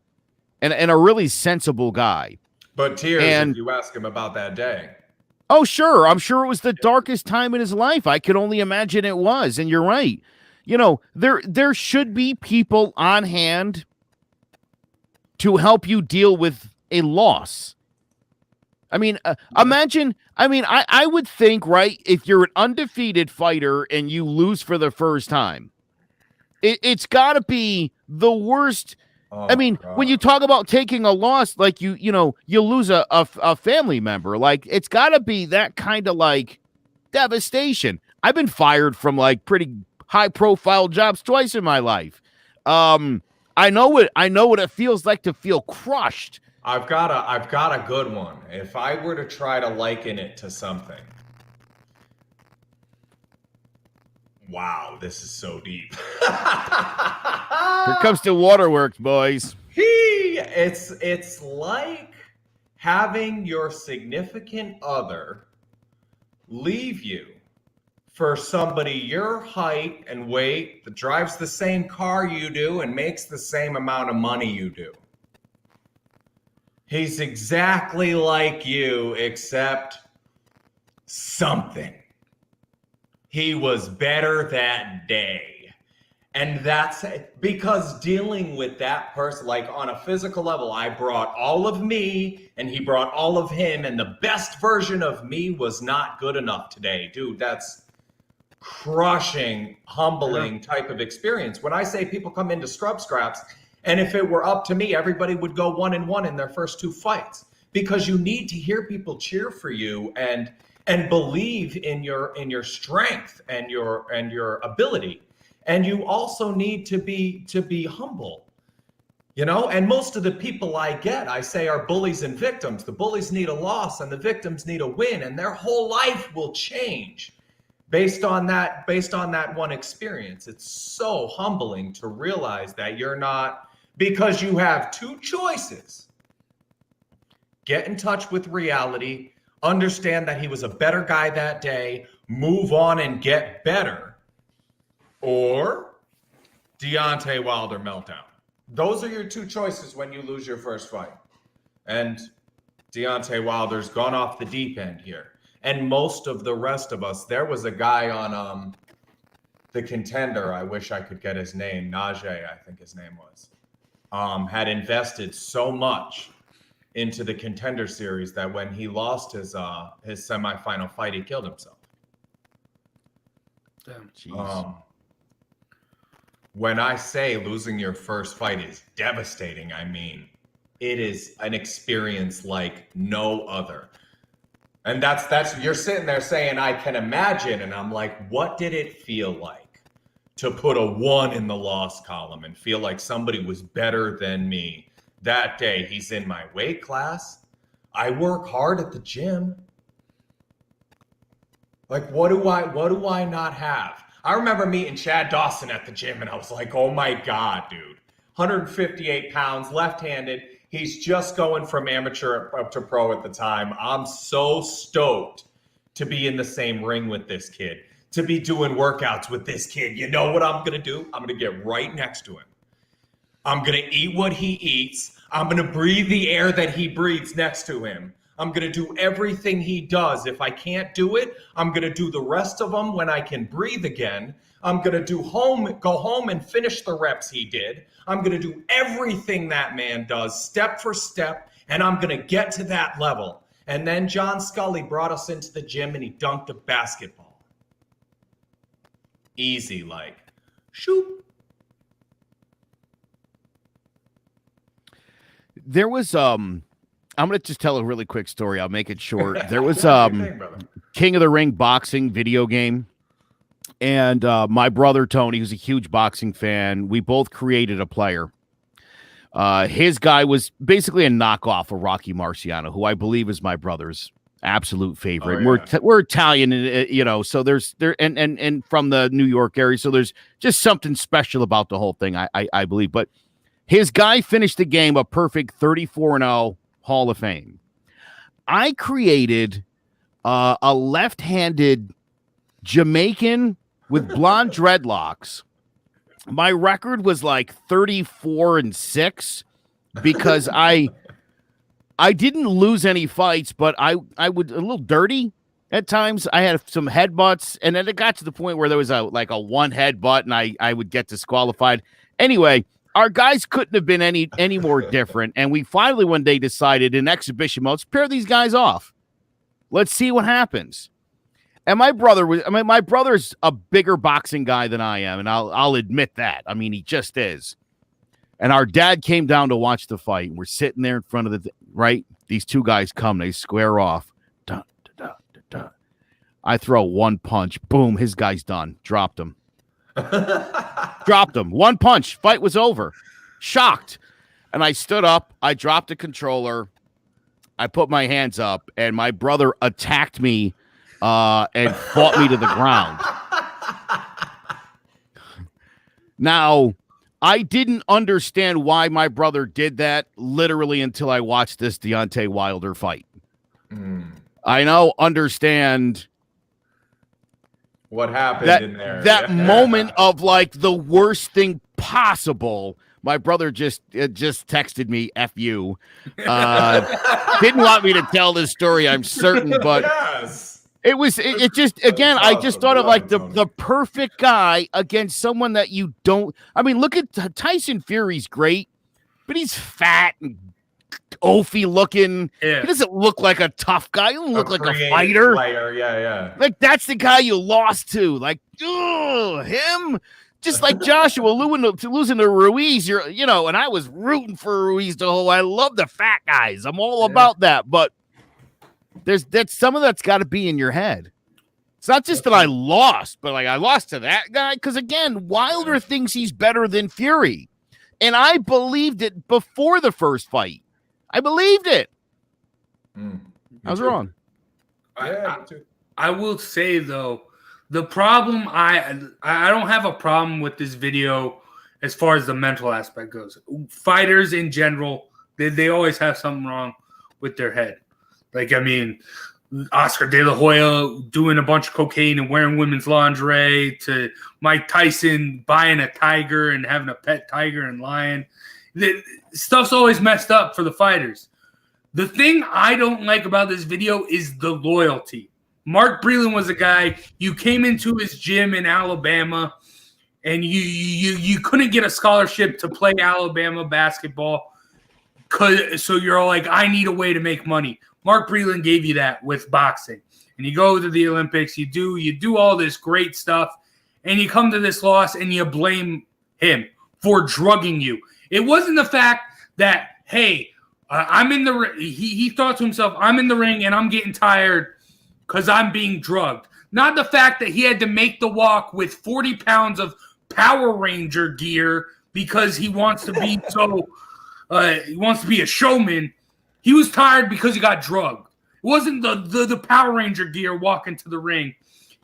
S3: and a really sensible guy.
S5: But tears if you ask him about that day.
S3: Oh, sure. I'm sure it was the darkest time in his life. I could only imagine it was. And you're right. You know, there should be people on hand to help you deal with a loss. I mean, imagine, I would think, right, if you're an undefeated fighter and you lose for the first time, it's got to be the worst.
S5: Oh,
S3: when you talk about taking a loss, like you lose a family member, like it's got to be that kind of like devastation. I've been fired from like pretty high profile jobs twice in my life. I know what it feels like to feel crushed.
S5: I've got a good one. If I were to try to liken it to something. Wow, this is so deep.
S3: Here comes the waterworks, boys.
S5: It's like having your significant other leave you for somebody your height and weight that drives the same car you do and makes the same amount of money you do. He's exactly like you, except something. He was better that day. And that's because dealing with that person, like on a physical level, I brought all of me and he brought all of him, and the best version of me was not good enough today. Dude, that's crushing, humbling type of experience. When I say people come into scraps, and if it were up to me, everybody would go 1-1 in their first 2 fights, because you need to hear people cheer for you and believe in your strength and your ability. And you also need to be humble, you know? And most of the people I say are bullies and victims. The bullies need a loss and the victims need a win, and their whole life will change based on that one experience. It's so humbling to realize that you're not, because you have 2 choices. Get in touch with reality, understand that he was a better guy that day, move on and get better, or Deontay Wilder meltdown. Those are your 2 choices when you lose your first fight. And Deontay Wilder's gone off the deep end here. And most of the rest of us, there was a guy on The Contender, I wish I could get his name, Najee, I think his name was. had invested so much into the Contender Series that when he lost his semifinal fight, he killed himself.
S4: Damn.
S5: When I say losing your first fight is devastating, I mean it is an experience like no other. And that's you're sitting there saying, I can imagine. And I'm like, what did it feel like to put a 1 in the loss column and feel like somebody was better than me that day? He's in my weight class. I work hard at the gym. Like, what do I not have? I remember meeting Chad Dawson at the gym and I was like, oh my God, dude. 158 pounds, left-handed. He's just going from amateur up to pro at the time. I'm so stoked to be in the same ring with this kid, to be doing workouts with this kid. You know what I'm going to do? I'm going to get right next to him. I'm going to eat what he eats. I'm going to breathe the air that he breathes next to him. I'm going to do everything he does. If I can't do it, I'm going to do the rest of them when I can breathe again. I'm going to go home and finish the reps he did. I'm going to do everything that man does, step for step, and I'm going to get to that level. And then John Scully brought us into the gym and he dunked a basketball. Easy, like, shoot.
S3: There was I'm gonna just tell a really quick story. I'll make it short. There was King of the Ring boxing video game. And my brother, Tony, who's a huge boxing fan, we both created a player. His guy was basically a knockoff of Rocky Marciano, who I believe is my brother's absolute favorite.
S5: Oh, yeah.
S3: We're Italian, so there's and from the New York area. So there's just something special about the whole thing, I believe. But his guy finished the game a perfect 34-0 Hall of Fame. I created a left-handed Jamaican with blonde dreadlocks. My record was like 34-6 because I didn't lose any fights, but I would a little dirty at times. I had some headbutts, and then it got to the point where there was a one headbutt, and I would get disqualified. Anyway, our guys couldn't have been any more different, and we finally one day decided in exhibition mode, let's pair these guys off. Let's see what happens. And my brother's a bigger boxing guy than I am, and I'll admit that. I mean, he just is. And our dad came down to watch the fight, and we're sitting there in front of right? These two guys come, they square off. Dun, dun, dun, dun. I throw one punch. Boom, his guy's done. Dropped him. Dropped him. One punch. Fight was over. Shocked. And I stood up. I dropped the controller. I put my hands up, and my brother attacked me and fought me to the ground. Now, I didn't understand why my brother did that literally until I watched this Deontay Wilder fight. I now understand
S5: what happened in there.
S3: That moment of like the worst thing possible. My brother just texted me, F you. Didn't want me to tell this story, I'm certain, but
S5: yes.
S3: It just, again, I just thought of like the perfect guy against someone that you don't. I mean, look at Tyson Fury's great, but he's fat and oafy looking.
S4: Yeah.
S3: He doesn't look like a tough guy. He doesn't look like a fighter.
S5: Yeah.
S3: Like, that's the guy you lost to. Like, him. Just like Joshua losing to Ruiz, and I was rooting for Ruiz the whole. I love the fat guys. I'm all about that, but that's some of that's got to be in your head. It's not just that I lost, but like I lost to that guy because again, Wilder thinks he's better than Fury, and I believed it before the first fight. I believed it. I was wrong.
S4: I will say though, the problem I don't have a problem with this video as far as the mental aspect goes. Fighters in general, they always have something wrong with their head. Like, I mean, Oscar De La Hoya doing a bunch of cocaine and wearing women's lingerie, to Mike Tyson buying a tiger and having a pet tiger and lion. Stuff's always messed up for the fighters. The thing I don't like about this video is the loyalty. Mark Breland was a guy, you came into his gym in Alabama and you couldn't get a scholarship to play Alabama basketball, so you're all like, I need a way to make money. Mark Breland gave you that with boxing, and you go to the Olympics, you do all this great stuff, and you come to this loss and you blame him for drugging you. It wasn't the fact that, hey, I'm in the ring. He thought to himself, I'm in the ring and I'm getting tired because I'm being drugged. Not the fact that he had to make the walk with 40 pounds of Power Ranger gear because he wants to be he wants to be a showman. He was tired because he got drugged. It wasn't the Power Ranger gear walking to the ring.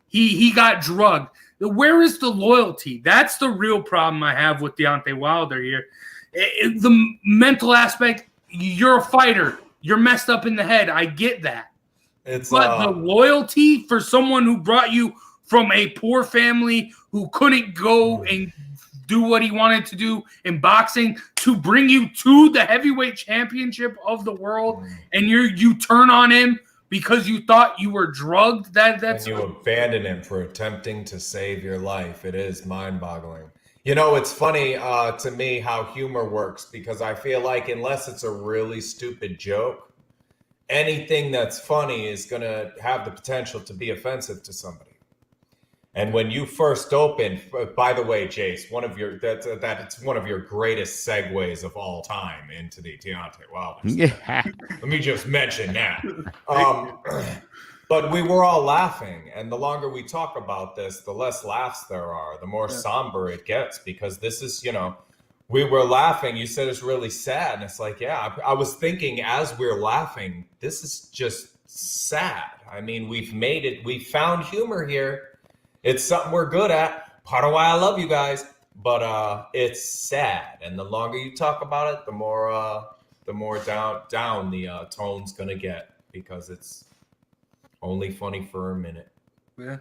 S4: He got drugged. Where is the loyalty? That's the real problem I have with Deontay Wilder here. The mental aspect, you're a fighter. You're messed up in the head. I get that. But the loyalty for someone who brought you from a poor family who couldn't go and do what he wanted to do in boxing to bring you to the heavyweight championship of the world, and you turn on him because you thought you were drugged. That's
S5: and you abandon him for attempting to save your life. It is mind-boggling. You know, it's funny to me how humor works, because I feel like unless it's a really stupid joke, anything that's funny is going to have the potential to be offensive to somebody. And when you first opened, by the way, Jace, it's one of your greatest segues of all time into the Deontay Wilder.
S3: Yeah.
S5: Let me just mention that. But we were all laughing, and the longer we talk about this, the less laughs there are, the more somber it gets, because this is, we were laughing. You said it's really sad, and it's like, yeah, I was thinking as we're laughing, this is just sad. I mean, we found humor here. It's something we're good at. Part of why I love you guys, but it's sad. And the longer you talk about it, the more down the tone's gonna get, because it's only funny for a minute.
S4: Yeah.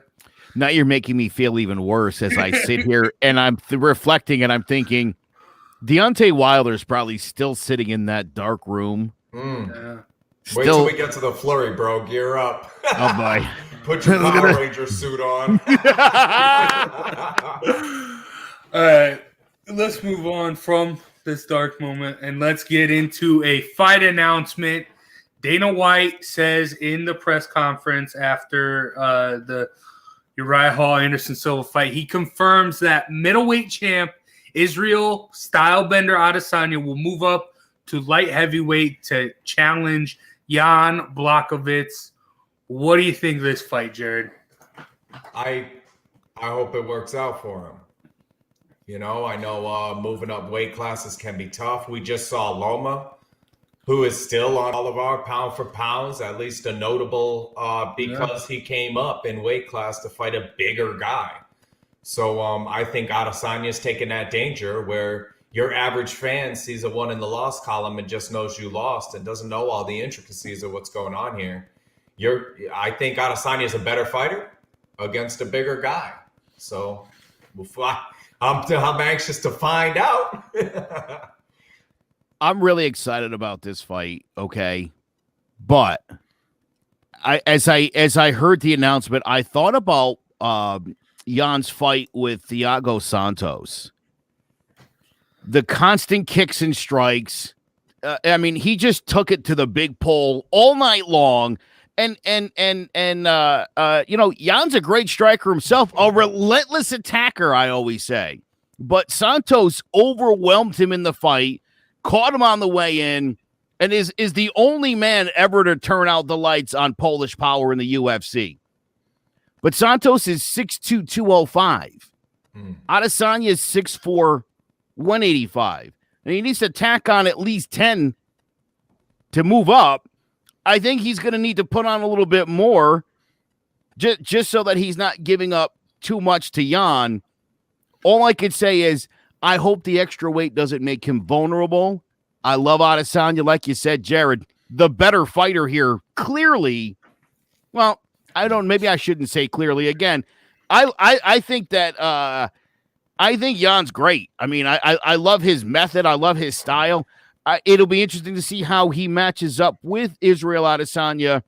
S3: Now you're making me feel even worse as I sit here and I'm reflecting and I'm thinking, Deontay Wilder's probably still sitting in that dark room.
S4: Yeah.
S5: Wait till we get to the flurry, bro. Gear up.
S3: Oh boy.
S5: Put your Power Ranger suit on.
S4: All right, let's move on from this dark moment and let's get into a fight announcement. Dana White says in the press conference after the Uriah Hall-Anderson Silva fight, he confirms that middleweight champ Israel Stylebender Adesanya will move up to light heavyweight to challenge Jan Blachowicz. What do you think of this fight, Jared?
S5: I hope it works out for him. I know moving up weight classes can be tough. We just saw Loma, who is still on all of our pound for pounds, at least a notable because he came up in weight class to fight a bigger guy. So I think Adesanya's taking that danger where your average fan sees a 1 in the loss column and just knows you lost and doesn't know all the intricacies of what's going on here. I think Adesanya is a better fighter against a bigger guy. So I'm anxious to find out.
S3: I'm really excited about this fight, okay? But as I heard the announcement, I thought about Jan's fight with Thiago Santos. The constant kicks and strikes. I mean, he just took it to the big pole all night long. And Jan's a great striker himself, a relentless attacker, I always say. But Santos overwhelmed him in the fight, caught him on the way in, and is the only man ever to turn out the lights on Polish power in the UFC. But Santos is 6'2", 205. Adesanya is 6'4", 185. And he needs to tack on at least 10 to move up. I think he's going to need to put on a little bit more just so that he's not giving up too much to Jan. All I could say is I hope the extra weight doesn't make him vulnerable. I love Adesanya, like you said, Jared, the better fighter here. Clearly, well, maybe I shouldn't say clearly again. I think that I think Jan's great. I mean, I love his method. I love his style. It'll be interesting to see how he matches up with Israel Adesanya.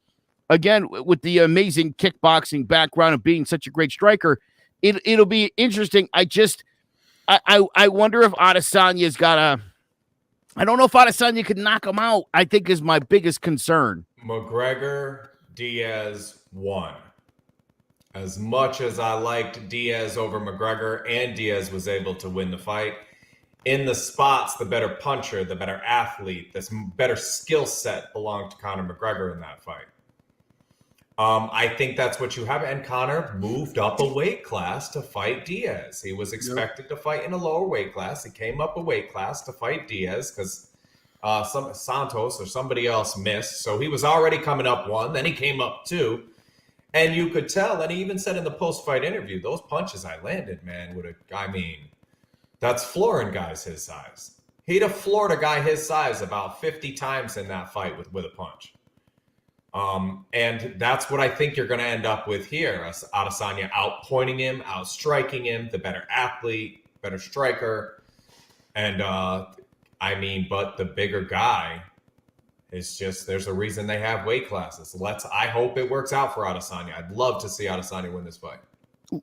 S3: Again, with the amazing kickboxing background of being such a great striker, it'll be interesting. I wonder if Adesanya's got a. I don't know if Adesanya could knock him out. I think is my biggest concern.
S5: McGregor, Diaz won. As much as I liked Diaz over McGregor, and Diaz was able to win the fight, in the spots, the better puncher, the better athlete, this better skill set belonged to Conor McGregor in that fight. I think that's what you have. And Conor moved up a weight class to fight Diaz. He was expected to fight in a lower weight class. He came up a weight class to fight Diaz because some Santos or somebody else missed. So he was already coming up one. Then he came up two. And you could tell, and he even said in the post-fight interview, those punches I landed, man, that's flooring guys his size. He'd have floored a guy his size about 50 times in that fight with a punch. And that's what I think you're going to end up with here. Adesanya outpointing him, outstriking him, the better athlete, better striker. And, but the bigger guy is just, there's a reason they have weight classes. I hope it works out for Adesanya. I'd love to see Adesanya win this fight.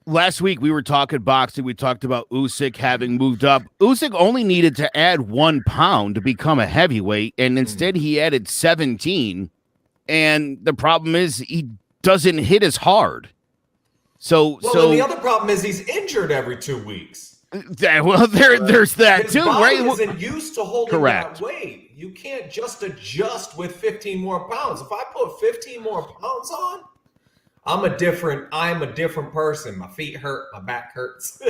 S3: Last week, we were talking boxing. We talked about Usyk having moved up. Usyk only needed to add 1 pound to become a heavyweight, and instead he added 17. And the problem is he doesn't hit as hard. So
S5: the other problem is he's injured every 2 weeks.
S3: There's that
S5: His
S3: too,
S5: body
S3: right?
S5: Isn't used to holding
S3: Correct.
S5: that weight. You can't just adjust with 15 more pounds. If I put 15 more pounds on, I'm a different person. My feet hurt, my back hurts.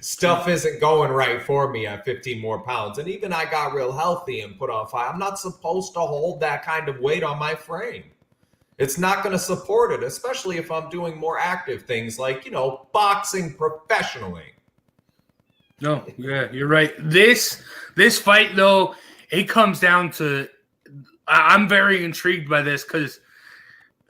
S5: Stuff isn't going right for me at 15 more pounds. And even I got real healthy and put on fire. I'm not supposed to hold that kind of weight on my frame. It's not going to support it, especially if I'm doing more active things like, boxing professionally.
S4: No, yeah, you're right. This fight, though, it comes down to I'm very intrigued by this because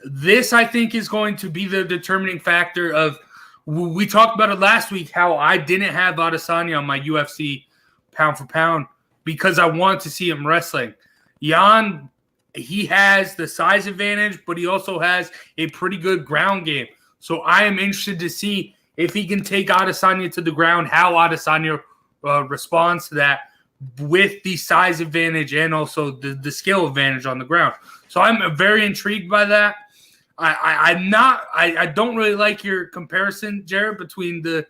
S4: this, I think, is going to be the determining factor of – we talked about it last week, how I didn't have Adesanya on my UFC pound for pound because I wanted to see him wrestling. Jan, he has the size advantage, but he also has a pretty good ground game. So I am interested to see if he can take Adesanya to the ground, how Adesanya responds to that with the size advantage and also the skill advantage on the ground. So I'm very intrigued by that. I don't really like your comparison, Jared, between the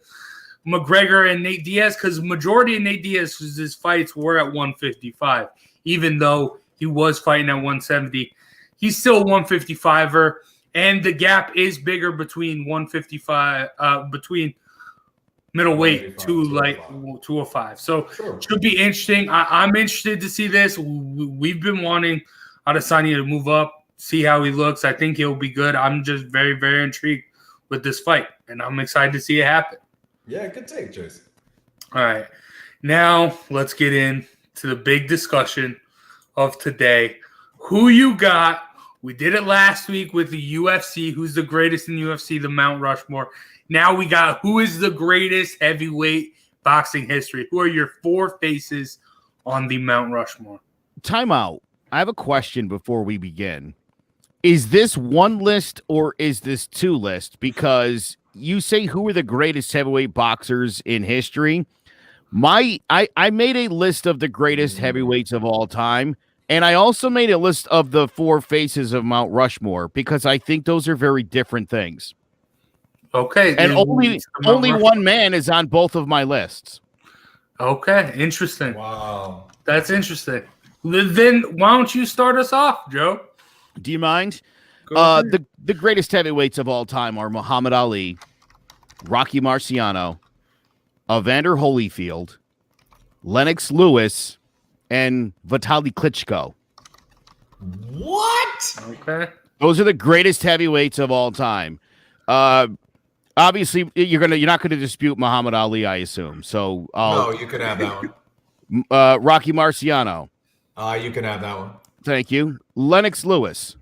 S4: McGregor and Nate Diaz because majority of Nate Diaz's fights were at 155, even though he was fighting at 170. He's still a 155er, and the gap is bigger between 155, between middleweight to 205. So sure. Should be interesting. I'm interested to see this. We've been wanting Adesanya to move up, see how he looks. I think he'll be good. I'm just very, very intrigued with this fight, and I'm excited to see it happen.
S5: Yeah, good take, Jason.
S4: All right. Now let's get into the big discussion of today. Who you got? We did it last week with the UFC. Who's the greatest in UFC? The Mount Rushmore. Now we got who is the greatest heavyweight boxing history? Who are your 4 faces on the Mount Rushmore?
S3: Time out. I have a question before we begin. Is this one list or is this 2 lists? Because you say who are the greatest heavyweight boxers in history. I made a list of the greatest heavyweights of all time, and I also made a list of the 4 faces of Mount Rushmore because I think those are very different things.
S4: Okay.
S3: And only one man is on both of my lists.
S4: Okay, interesting.
S5: Wow.
S4: That's interesting. Then why don't you start us off, Joe?
S3: Do you mind? The greatest heavyweights of all time are Muhammad Ali, Rocky Marciano, Evander Holyfield, Lennox Lewis, and Vitaly Klitschko.
S5: What?
S4: Okay.
S3: Those are the greatest heavyweights of all time. Obviously, you're not gonna dispute Muhammad Ali, I assume. So
S5: no, you can have that one.
S3: Rocky Marciano.
S5: You can have that one.
S3: Thank you. Lennox Lewis.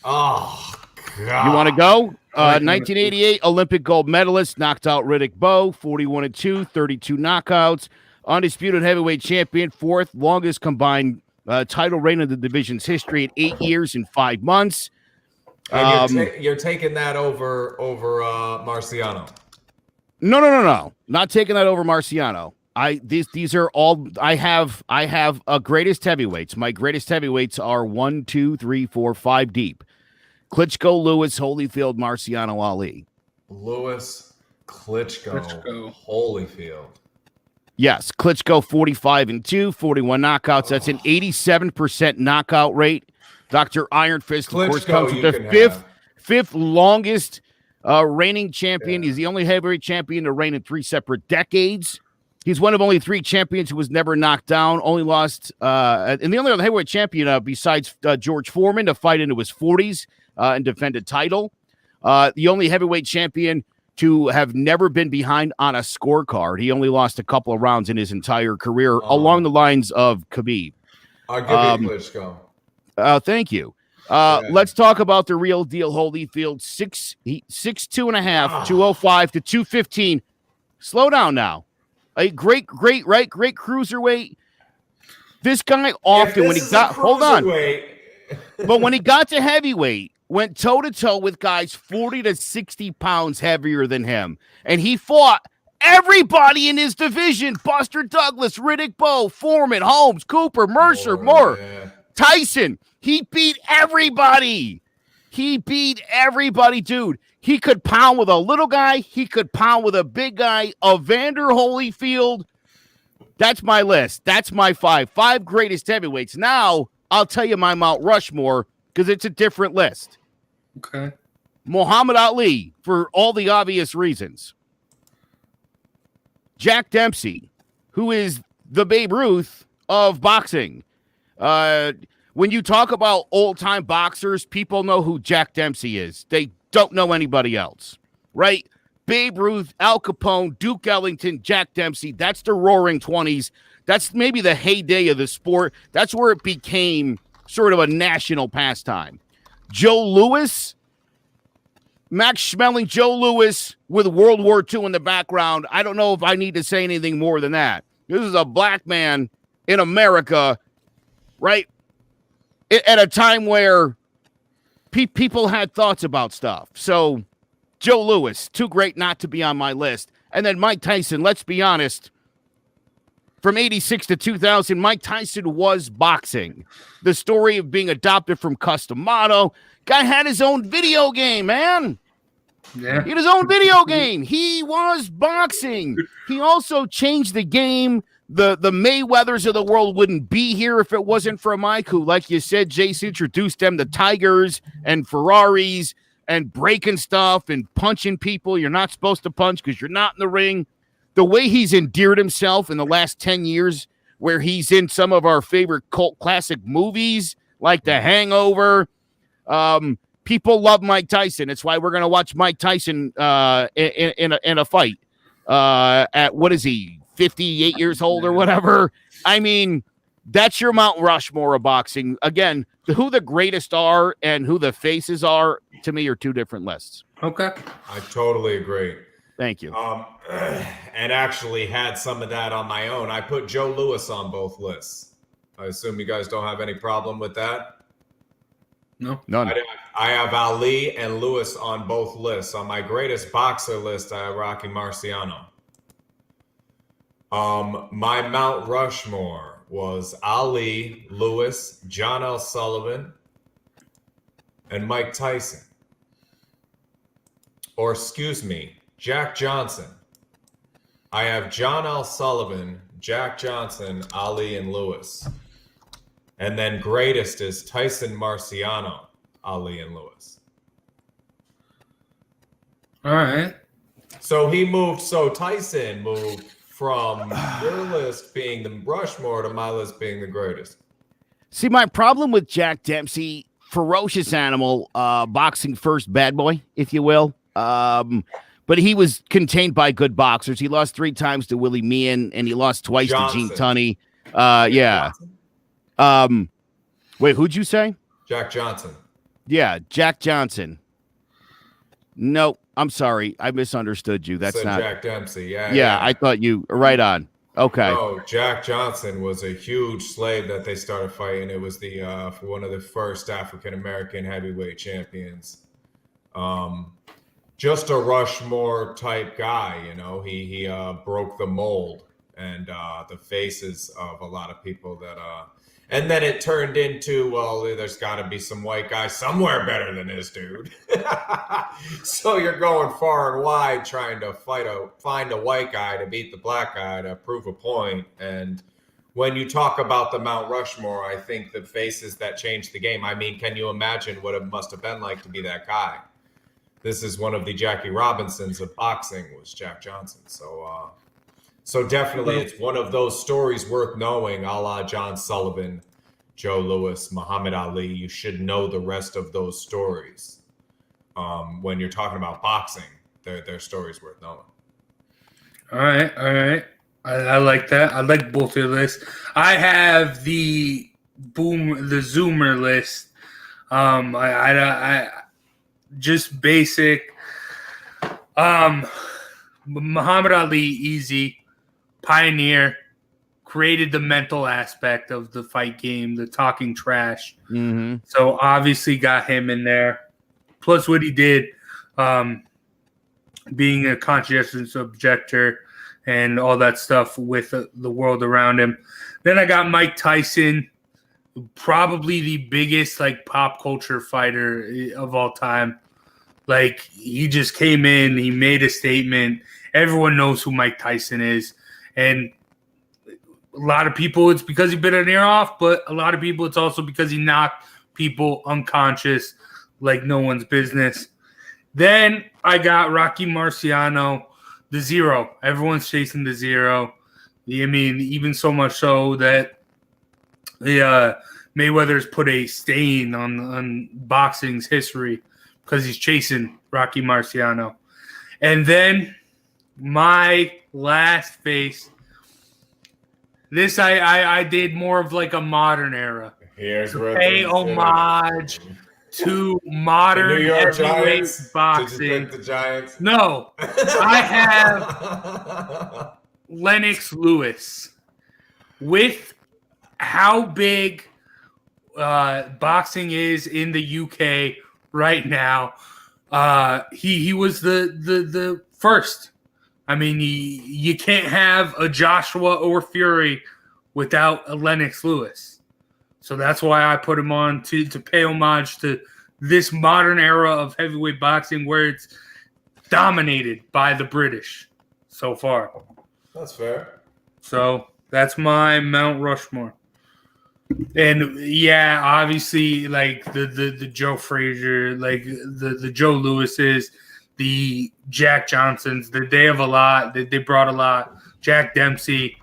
S5: Oh, God.
S3: You want to go? 1988 Olympic gold medalist, knocked out Riddick Bowe, 41-2, 32 knockouts. Undisputed heavyweight champion, 4th longest combined title reign in the division's history at 8 years and 5 months.
S5: And you're taking that over Marciano.
S3: No. Not taking that over Marciano. These are all I have a greatest heavyweights. My greatest heavyweights are 1, 2, 3, 4, 5 deep. Klitschko, Lewis, Holyfield, Marciano, Ali.
S5: Lewis, Klitschko, Holyfield.
S3: Yes, Klitschko 45-2, 41 knockouts. That's an 87% knockout rate. Dr. Iron Fist, of course, comes with the fifth longest reigning champion. He's the only heavyweight champion to reign in 3 separate decades. He's one of only 3 champions who was never knocked down, only lost, and the only other heavyweight champion besides George Foreman to fight into his 40s and defend a title. The only heavyweight champion to have never been behind on a scorecard. He only lost a couple of rounds in his entire career, along the lines of Khabib.
S5: I'll give you Klitschko.
S3: Thank you. Let's talk about the real deal. Holyfield, 6'2.5", 205 to 215. Slow down now. A great cruiserweight. This guy often when he got but when he got to heavyweight, went toe-to-toe with guys 40 to 60 pounds heavier than him. And he fought everybody in his division. Buster Douglas, Riddick Bowe, Foreman, Holmes, Cooper, Mercer, Moore, Tyson. He beat everybody. Dude. He could pound with a little guy. He could pound with a big guy. Evander Holyfield. That's my list. That's my 5 greatest heavyweights. Now, I'll tell you my Mount Rushmore because it's a different list.
S4: Okay.
S3: Muhammad Ali, for all the obvious reasons. Jack Dempsey, who is the Babe Ruth of boxing. When you talk about old-time boxers, people know who Jack Dempsey is. They don't know anybody else, right? Babe Ruth, Al Capone, Duke Ellington, Jack Dempsey. That's the roaring 20s. That's maybe the heyday of the sport. That's where it became sort of a national pastime. Joe Louis, Max Schmeling, Joe Louis with World War II in the background. I don't know if I need to say anything more than that. This is a black man in America, right? At a time where people had thoughts about stuff. So Joe Louis, too great not to be on my list. And then Mike Tyson, let's be honest, from 86 to 2000, Mike Tyson was boxing. The story of being adopted from Customato. Guy had his own video game, man.
S4: Yeah.
S3: He had his own video game. He was boxing. He also changed the game. The Mayweathers of the world wouldn't be here if it wasn't for Mike, who, like you said, Jace introduced them to Tigers and Ferraris and breaking stuff and punching people you're not supposed to punch because you're not in the ring. The way he's endeared himself in the last 10 years, where he's in some of our favorite cult classic movies like The Hangover. People love Mike Tyson. It's why we're going to watch Mike Tyson in a fight at, what is he, 58 years old or whatever. I mean, that's your Mount Rushmore of boxing. Again, who the greatest are and who the faces are, to me, are 2 different lists.
S4: Okay.
S5: I totally agree.
S3: Thank you.
S5: And actually had some of that on my own. I put Joe Louis on both lists. I assume you guys don't have any problem with that?
S4: No.
S3: None.
S5: I have Ali and Lewis on both lists. On my greatest boxer list, I have Rocky Marciano. My Mount Rushmore was Ali, Lewis, John L. Sullivan, and Mike Tyson. Or excuse me, Jack Johnson. I have John L. Sullivan, Jack Johnson, Ali, and Lewis. And then greatest is Tyson Marciano, Ali, and Lewis.
S4: All right.
S5: So Tyson moved from your list being the Rushmore to my list being the greatest.
S3: See, my problem with Jack Dempsey, ferocious animal, boxing first bad boy, if you will. But he was contained by good boxers. He lost 3 times to Willie Meehan, and he lost twice to Gene Tunney. Yeah. Wait, who'd you say?
S5: Jack Johnson.
S3: Yeah, Jack Johnson. No, I'm sorry. I misunderstood you. That's not
S5: Jack Dempsey.
S3: Yeah, I thought you right on. Okay.
S5: Oh, Jack Johnson was a huge slave that they started fighting. It was the one of the first African American heavyweight champions. just a Rushmore type guy. You know, he broke the mold and the faces of a lot of people that and then it turned into, well, there's got to be some white guy somewhere better than this dude. So you're going far and wide trying to find a white guy to beat the black guy to prove a point. And when you talk about the Mount Rushmore, I think the faces that changed the game. I mean, can you imagine what it must have been like to be that guy? This is one of the Jackie Robinsons of boxing, was Jack Johnson. So definitely it's one of those stories worth knowing, a la John Sullivan, Joe Louis, Muhammad Ali. You should know the rest of those stories. When you're talking about boxing, they're stories worth knowing.
S4: All right. I like that. I like both of your lists. I have the Zoomer list. I just basic. Muhammad Ali, easy. Pioneer, created the mental aspect of the fight game, the talking trash.
S3: Mm-hmm.
S4: So obviously got him in there. Plus what he did, being a conscientious objector and all that stuff with the world around him. Then I got Mike Tyson, probably the biggest like pop culture fighter of all time. Like he just came in, he made a statement. Everyone knows who Mike Tyson is. And a lot of people, it's because he bit an ear off, but a lot of people, it's also because he knocked people unconscious like no one's business. Then I got Rocky Marciano, the Zero. Everyone's chasing the Zero. I mean, even so much so that Mayweather's put a stain on boxing's history because he's chasing Rocky Marciano. And then my last face. This I did more of like a modern era.
S5: Here's where
S4: pay homage to modern
S5: New York
S4: heavyweight
S5: Giants.
S4: boxing.
S5: Did you pick the Giants?
S4: No, I have Lennox Lewis. With how big boxing is in the UK right now, he was the first. I mean, you can't have a Joshua or Fury without a Lennox Lewis. So that's why I put him on to pay homage to this modern era of heavyweight boxing where it's dominated by the British so far.
S5: That's fair.
S4: So that's my Mount Rushmore. And yeah, obviously, like the Joe Frazier, like the Joe Lewises, the Jack Johnsons, they have a lot. They brought a lot. Jack Dempsey.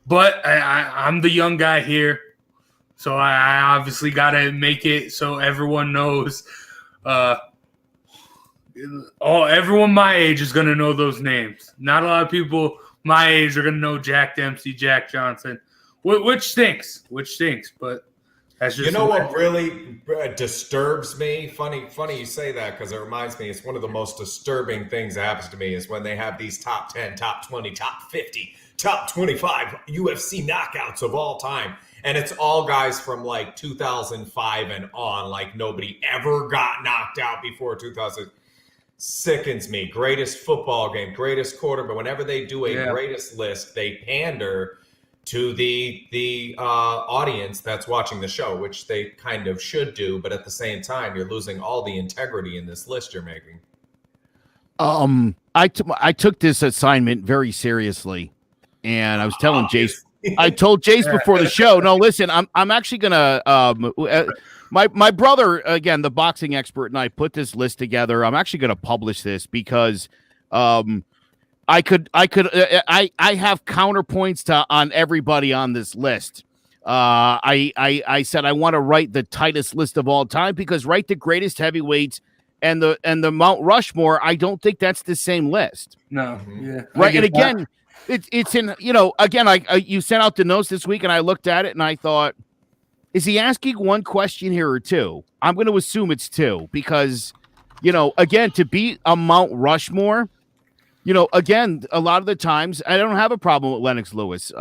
S4: But I'm the young guy here. So I obviously got to make it so everyone knows. Everyone my age is going to know those names. Not a lot of people my age are going to know Jack Dempsey, Jack Johnson, which stinks. But that's just
S5: what really disturbs me? Funny you say that because it reminds me. It's one of the most disturbing things that happens to me is when they have these top 10, top 20, top 50, top 25 UFC knockouts of all time. And it's all guys from like 2005 and on. Like nobody ever got knocked out before 2000. Sickens me. Greatest football game, greatest quarterback. Whenever they do a greatest list, they pander to the audience that's watching the show, which they kind of should do. But at the same time, you're losing all the integrity in this list you're making.
S3: I took this assignment very seriously, and I was telling Jace. I told Jace before the show. No, listen, I'm actually gonna. My brother, again, the boxing expert, and I put this list together. I'm actually gonna publish this because I have counterpoints on everybody on this list. I said I want to write the tightest list of all time because write the greatest heavyweights and the Mount Rushmore. I don't think that's the same list.
S4: No,
S3: right, and again. It's in, again, you sent out the notes this week and I looked at it and I thought, is he asking one question here or two? I'm going to assume it's two because, again, to beat a Mount Rushmore, again, a lot of the times I don't have a problem with Lennox Lewis.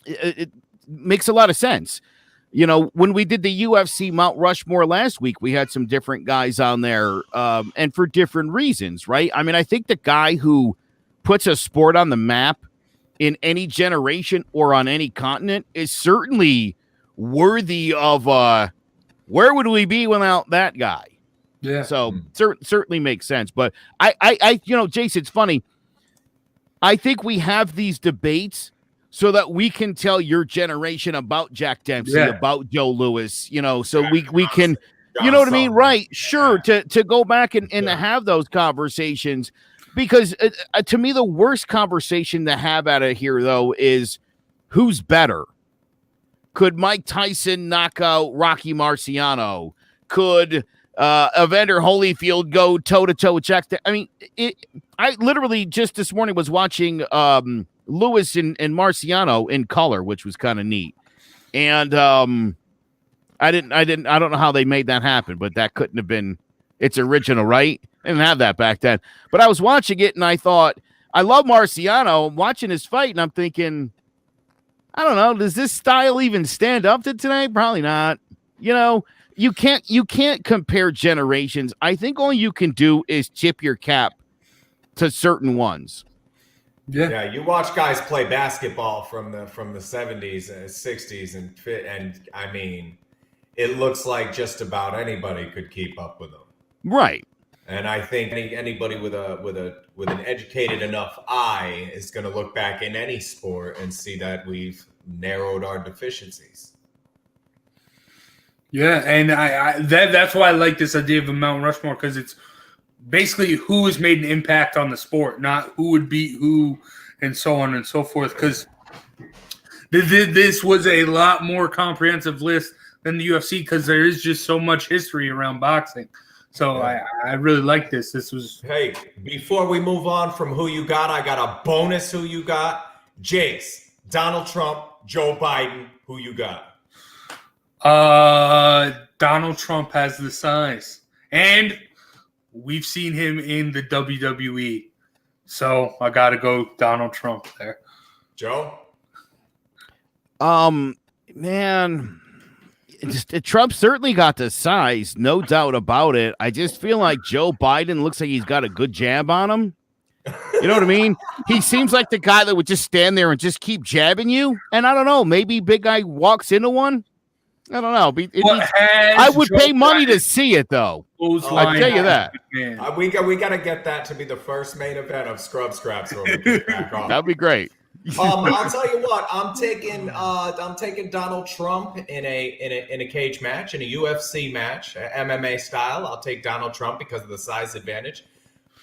S3: It makes a lot of sense. when we did the UFC Mount Rushmore last week, we had some different guys on there, and for different reasons, right? I mean, I think the guy who puts a sport on the map in any generation or on any continent is certainly worthy of where would we be without that guy?
S4: Yeah.
S3: So certainly makes sense. But I Jason, it's funny. I think we have these debates so that we can tell your generation about Jack Dempsey, about Joe Louis, so we can, you know what I mean? Right. Sure. To go back and to have those conversations, because to me, the worst conversation to have out of here, though, is who's better. Could Mike Tyson knock out Rocky Marciano? Could Evander Holyfield go toe-to-toe with Jack? I mean, I literally just this morning was watching Lewis and Marciano in color, which was kind of neat. And I don't know how they made that happen, but that couldn't have been its original, right? They didn't have that back then. But I was watching it and I thought, I love Marciano. I'm watching his fight and I'm thinking, I don't know, does this style even stand up to today? Probably not. You can't compare generations. I think all you can do is tip your cap to certain ones.
S5: Yeah, you watch guys play basketball from the 70s and 60s and I mean, it looks like just about anybody could keep up with them.
S3: Right.
S5: And I think anybody with an educated enough eye is going to look back in any sport and see that we've narrowed our deficiencies.
S4: Yeah, and that's why I like this idea of a Mount Rushmore, because it's basically who has made an impact on the sport, not who would beat who, and so on and so forth. Because this was a lot more comprehensive list than the UFC, because there is just so much history around boxing. So I really like this. This was.
S5: Hey, before we move on from who you got, I got a bonus who you got. Jace, Donald Trump, Joe Biden, who you got?
S4: Donald Trump has the size, and we've seen him in the WWE, so I got to go Donald Trump there.
S5: Joe?
S3: Man, Trump certainly got the size, no doubt about it. I just feel like Joe Biden looks like he's got a good jab on him. You know what I mean? He seems like the guy that would just stand there and just keep jabbing you. And I don't know, maybe big guy walks into one. I don't know. I would pay money to see it, though. I'll tell you that.
S5: We got to get that to be the first main event of Scrub Scraps.
S3: That'd be great.
S5: I'll tell you what. I'm taking Donald Trump in a cage match, in a UFC match, MMA style. I'll take Donald Trump because of the size advantage.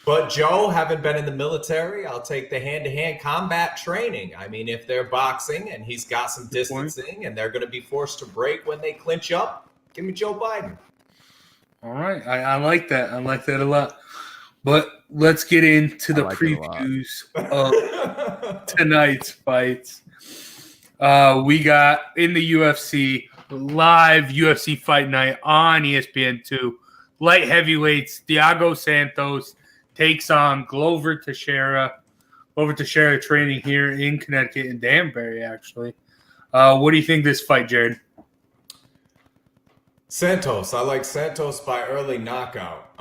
S5: But Joe, having been in the military, I'll take the hand-to-hand combat training. I mean, if they're boxing and he's got some distancing and they're going to be forced to break when they clinch up, give me Joe Biden.
S4: All right. I like that. I like that a lot. But let's get into the previews of tonight's fights. We got in the UFC, live UFC fight night on ESPN2. Light heavyweights, Thiago Santos takes on Glover Teixeira. Glover Teixeira training here in Connecticut, in Danbury, actually. What do you think of this fight, Jared?
S5: Santos. I like Santos by early knockout.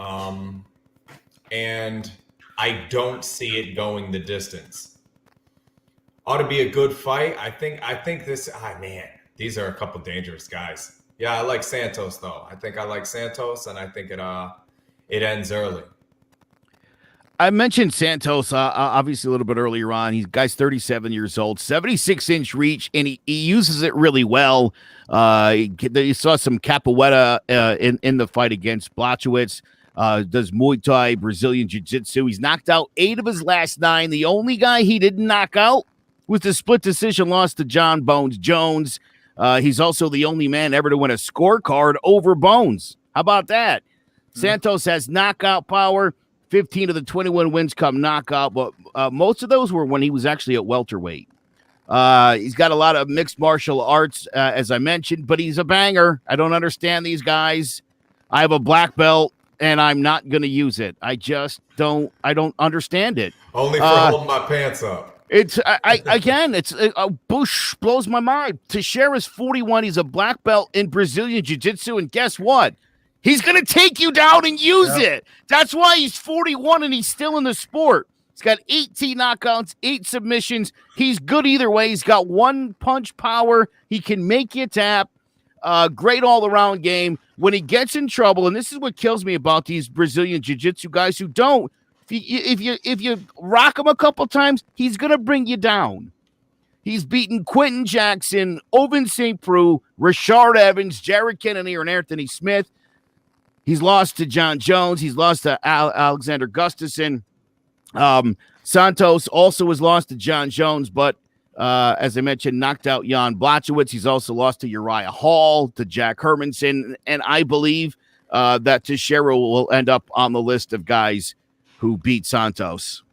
S5: And I don't see it going the distance. Ought to be a good fight. I think this, these are a couple dangerous guys. Yeah, I like Santos, though. I think I like Santos, and I think it ends early.
S3: I mentioned Santos obviously a little bit earlier on. Guy's 37 years old, 76-inch reach, and he uses it really well. You saw some capoeira in the fight against Blachowicz. Does Muay Thai, Brazilian Jiu-Jitsu. He's knocked out 8 of his last 9. The only guy he didn't knock out was the split decision loss to John Bones Jones. He's also the only man ever to win a scorecard over Bones. How about that? Santos has knockout power. 15 of the 21 wins come knockout, but most of those were when he was actually at welterweight. He's got a lot of mixed martial arts, as I mentioned, but he's a banger. I don't understand these guys. I have a black belt, and I'm not going to use it. I don't understand it.
S5: Only for holding my pants up.
S3: It's Bush blows my mind. Teixeira's 41. He's a black belt in Brazilian Jiu-Jitsu, and guess what? He's going to take you down and use it. That's why he's 41 and he's still in the sport. He's got 18 knockouts, 8 submissions. He's good either way. He's got one punch power. He can make you tap. Great all-around game. When he gets in trouble, and this is what kills me about these Brazilian Jiu-Jitsu guys who don't, if you rock him a couple times, he's going to bring you down. He's beaten Quentin Jackson, Ovince St. Preux, Rashard Evans, Jared Kennedy, and Anthony Smith. He's lost to John Jones. He's lost to Alexander Gustafsson. Santos also has lost to John Jones, but as I mentioned, knocked out Jan Blachowicz. He's also lost to Uriah Hall, to Jack Hermanson, and I believe that Teixeira will end up on the list of guys who beat Santos.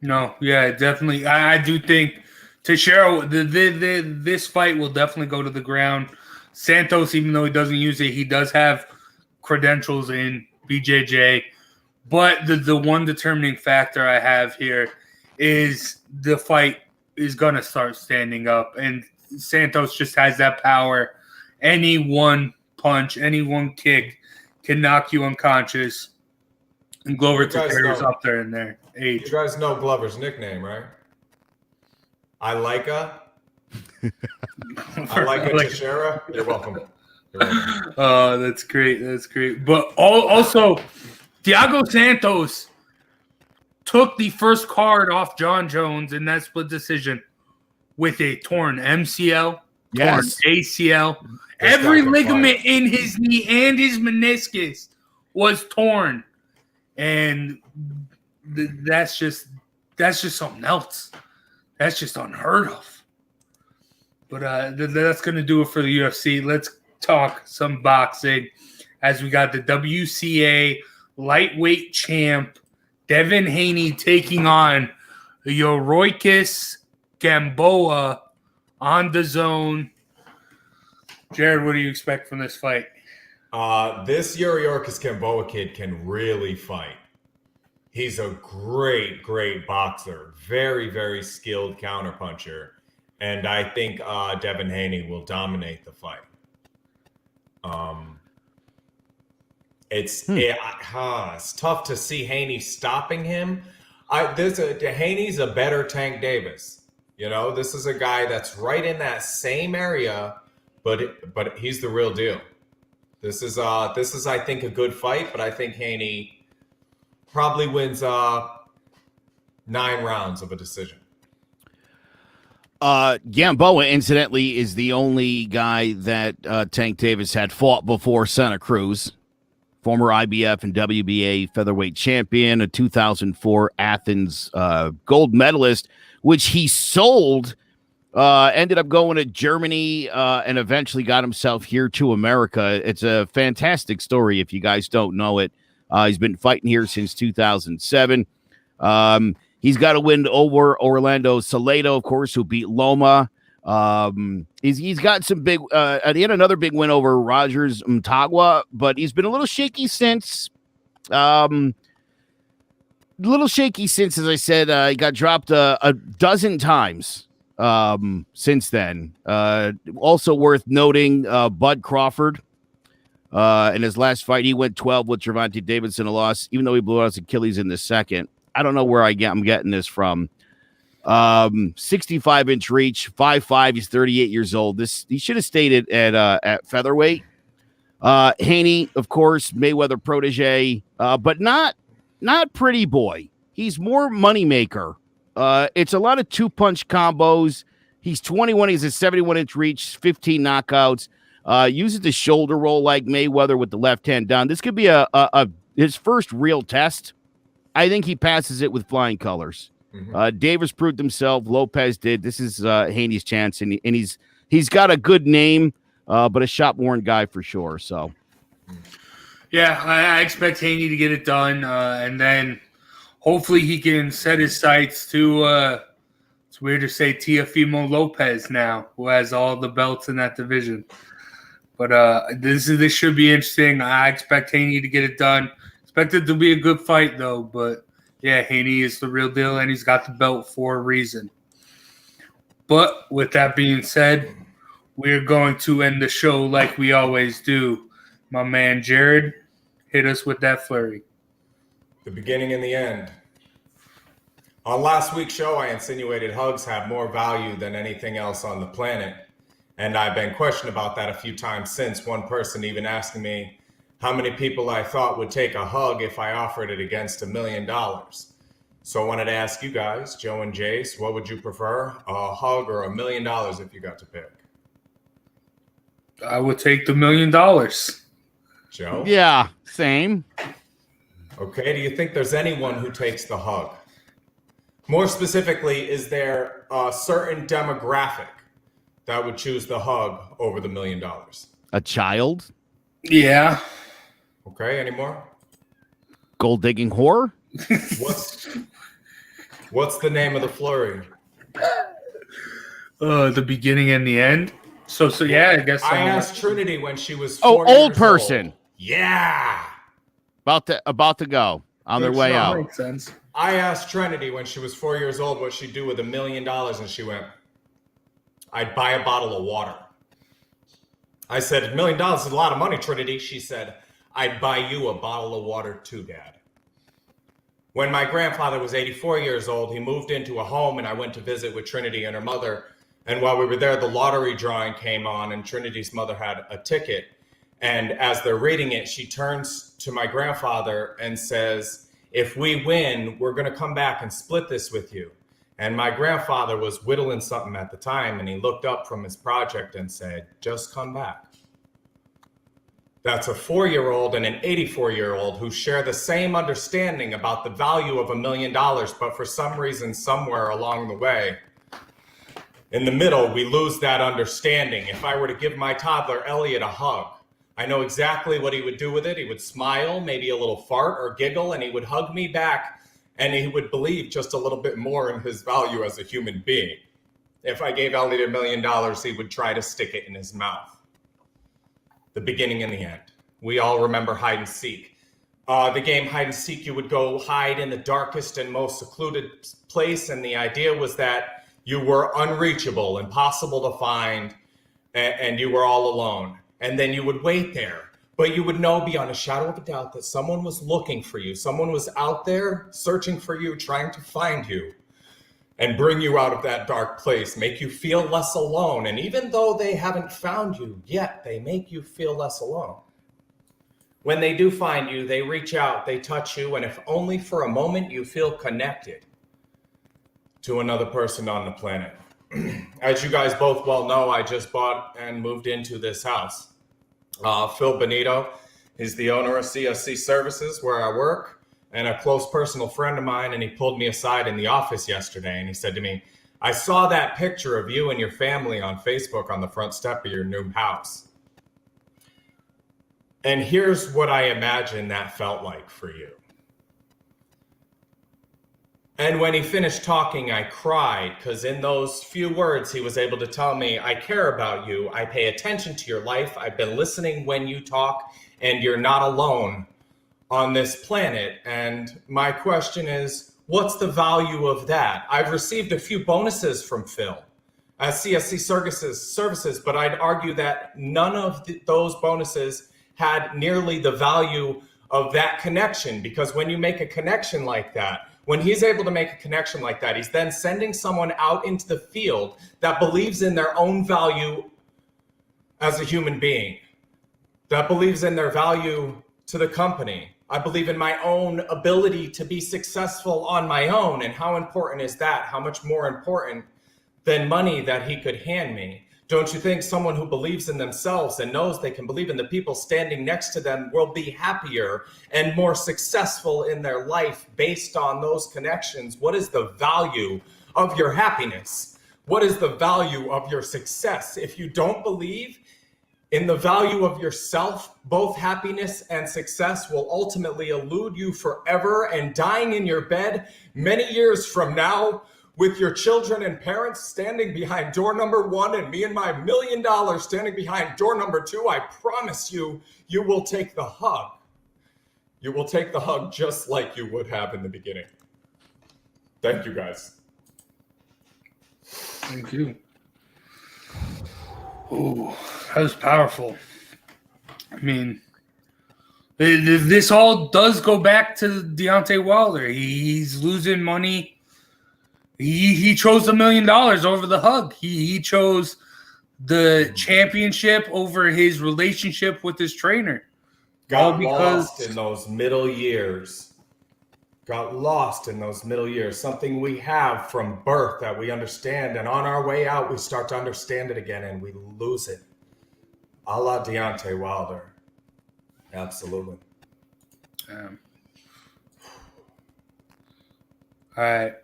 S4: No, yeah, definitely. I do think Teixeira, this fight will definitely go to the ground. Santos, even though he doesn't use it, he does have credentials in BJJ. But the one determining factor I have here is the fight is going to start standing up. And Santos just has that power. Any one punch, any one kick can knock you unconscious. And Glover Teixeira's up there in their age.
S5: You guys know Glover's nickname, right? I like a Teixeira. You're welcome.
S4: Oh, that's great. That's great. But also, Thiago Santos took the first card off John Jones in that split decision with a torn MCL, torn ACL. Every ligament in his knee and his meniscus was torn. And that's just something else. That's just unheard of. But that's going to do it for the UFC. Let's talk some boxing as we got the WCA lightweight champ Devin Haney taking on Yuriorkis Gamboa on the zone. Jared, what do you expect from this fight?
S5: This Yuriorkis Gamboa kid can really fight. He's a great, great boxer. Very, very skilled counterpuncher. And I think Devin Haney will dominate the fight. It's tough to see Haney stopping him. Haney's a better Tank Davis. You know, this is a guy that's right in that same area, but he's the real deal. This is I think a good fight, but I think Haney probably wins 9 rounds of a decision.
S3: Gamboa, incidentally, is the only guy that Tank Davis had fought before Santa Cruz. Former IBF and WBA featherweight champion, a 2004 Athens gold medalist, which he sold, ended up going to Germany and eventually got himself here to America. It's a fantastic story if you guys don't know it. He's been fighting here since 2007. He's got a win over Orlando Saledo, of course, who beat Loma. He's got some big he had another big win over Rogers Mtagwa, but he's been a little shaky since. As I said. He got dropped a dozen times since then. Also worth noting, Bud Crawford. In his last fight, he went 12 with Gervonta Davidson, a loss, even though he blew out his Achilles in the second. I don't know where I'm getting this from. 65-inch reach, 5'5". He's 38 years old. He should have stayed at featherweight. Haney, of course, Mayweather protege, but not pretty boy. He's more moneymaker. It's a lot of 2-punch combos. He's 21. He's a 71-inch reach, 15 knockouts. Uses the shoulder roll like Mayweather with the left hand down. This could be his first real test. I think he passes it with flying colors. Mm-hmm. Davis proved himself. Lopez did. This is Haney's chance, and he's got a good name, but a shot-worn guy for sure. So,
S4: yeah, I expect Haney to get it done, and then hopefully he can set his sights to. It's weird to say Teofimo Lopez now, who has all the belts in that division. But this should be interesting. I expect Haney to get it done. Expect it to be a good fight, though, but Yeah, Haney is the real deal, and he's got the belt for a reason. But with that being said, we're going to end the show like we always do. My man Jared, hit us with that flurry.
S5: The beginning and the end. On last week's show, I insinuated hugs have more value than anything else on the planet. And I've been questioned about that a few times since, one person even asking me how many people I thought would take a hug if I offered it against $1 million. So I wanted to ask you guys, Joe and Jace, what would you prefer, a hug or $1 million if you got to pick?
S4: I would take the $1 million.
S5: Joe?
S3: Yeah, same.
S5: Okay, do you think there's anyone who takes the hug? More specifically, is there a certain demographic that would choose the hug over the $1 million?
S3: A child?
S4: Yeah.
S5: Okay, any more?
S3: Gold digging whore?
S5: What's the name of the flurry?
S4: The beginning and the end. So yeah, I guess
S5: I asked Trinity when she was 4
S3: old
S5: years
S3: person.
S5: Old. Yeah.
S3: About to go on their way out.
S4: Makes sense.
S5: I asked Trinity when she was 4 years old what she'd do with $1 million, and she went, I'd buy a bottle of water. I said, $1 million is a lot of money, Trinity. She said, I'd buy you a bottle of water too, Dad. When my grandfather was 84 years old, he moved into a home, and I went to visit with Trinity and her mother. And while we were there, the lottery drawing came on, and Trinity's mother had a ticket. And as they're reading it, she turns to my grandfather and says, if we win, we're going to come back and split this with you. And my grandfather was whittling something at the time, and he looked up from his project and said, just come back. That's a 4-year-old and an 84-year-old who share the same understanding about the value of $1 million, but for some reason, somewhere along the way, in the middle, we lose that understanding. If I were to give my toddler Elliot a hug, I know exactly what he would do with it. He would smile, maybe a little fart or giggle, and he would hug me back, and he would believe just a little bit more in his value as a human being. If I gave Elliot $1 million, he would try to stick it in his mouth. The beginning and the end. We all remember hide and seek. The game hide and seek, you would go hide in the darkest and most secluded place, and the idea was that you were unreachable, impossible to find, and you were all alone. And then you would wait there, but you would know beyond a shadow of a doubt that someone was looking for you. Someone was out there searching for you, trying to find you and bring you out of that dark place, make you feel less alone. And even though they haven't found you yet, they make you feel less alone. When they do find you, they reach out, they touch you, and if only for a moment, you feel connected to another person on the planet. As you guys both well know, I just bought and moved into this house. Phil Benito is the owner of CSC Services, where I work, and a close personal friend of mine, and he pulled me aside in the office yesterday, and he said to me, I saw that picture of you and your family on Facebook on the front step of your new house. And here's what I imagine that felt like for you. And when he finished talking, I cried, because in those few words, he was able to tell me, I care about you. I pay attention to your life. I've been listening when you talk, and you're not alone on this planet. And my question is, what's the value of that? I've received a few bonuses from Phil as CSC services, but I'd argue that none of those bonuses had nearly the value of that connection, because when you make a connection like that, when he's able to make a connection like that, he's then sending someone out into the field that believes in their own value as a human being, that believes in their value to the company. I believe in my own ability to be successful on my own. And how important is that? How much more important than money that he could hand me? Don't you think someone who believes in themselves and knows they can believe in the people standing next to them will be happier and more successful in their life based on those connections? What is the value of your happiness? What is the value of your success? If you don't believe in the value of yourself, both happiness and success will ultimately elude you forever, and dying in your bed many years from now with your children and parents standing behind door number 1 and me and my $1 million standing behind door number 2, I promise you, you will take the hug. You will take the hug just like you would have in the beginning. Thank you, guys.
S4: Thank you. Oh, that was powerful. I mean, this all does go back to Deontay Wilder. He's losing money. He chose $1 million over the hug. He chose the championship over his relationship with his trainer.
S5: Got lost in those middle years. Something we have from birth that we understand. And on our way out, we start to understand it again and we lose it. A la Deontay Wilder. Absolutely.
S4: All right.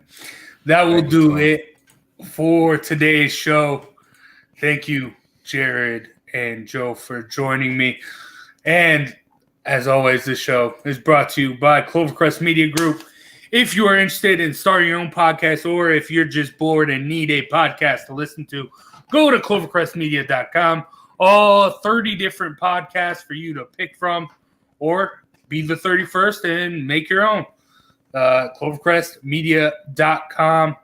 S4: That will do it for today's show. Thank you, Jared and Joe, for joining me. And as always, this show is brought to you by Clovercrest Media Group. If you are interested in starting your own podcast, or if you're just bored and need a podcast to listen to, go to clovercrestmedia.com. All 30 different podcasts for you to pick from, or be the 31st and make your own. Clovercrestmedia.com.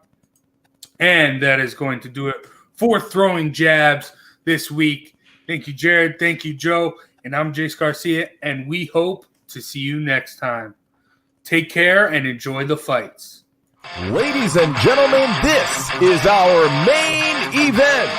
S4: And that is going to do it for Throwing Jabs this week. Thank you, Jared. Thank you, Joe. And I'm Jace Garcia, and we hope to see you next time. Take care and enjoy the fights.
S7: Ladies and gentlemen, this is our main event.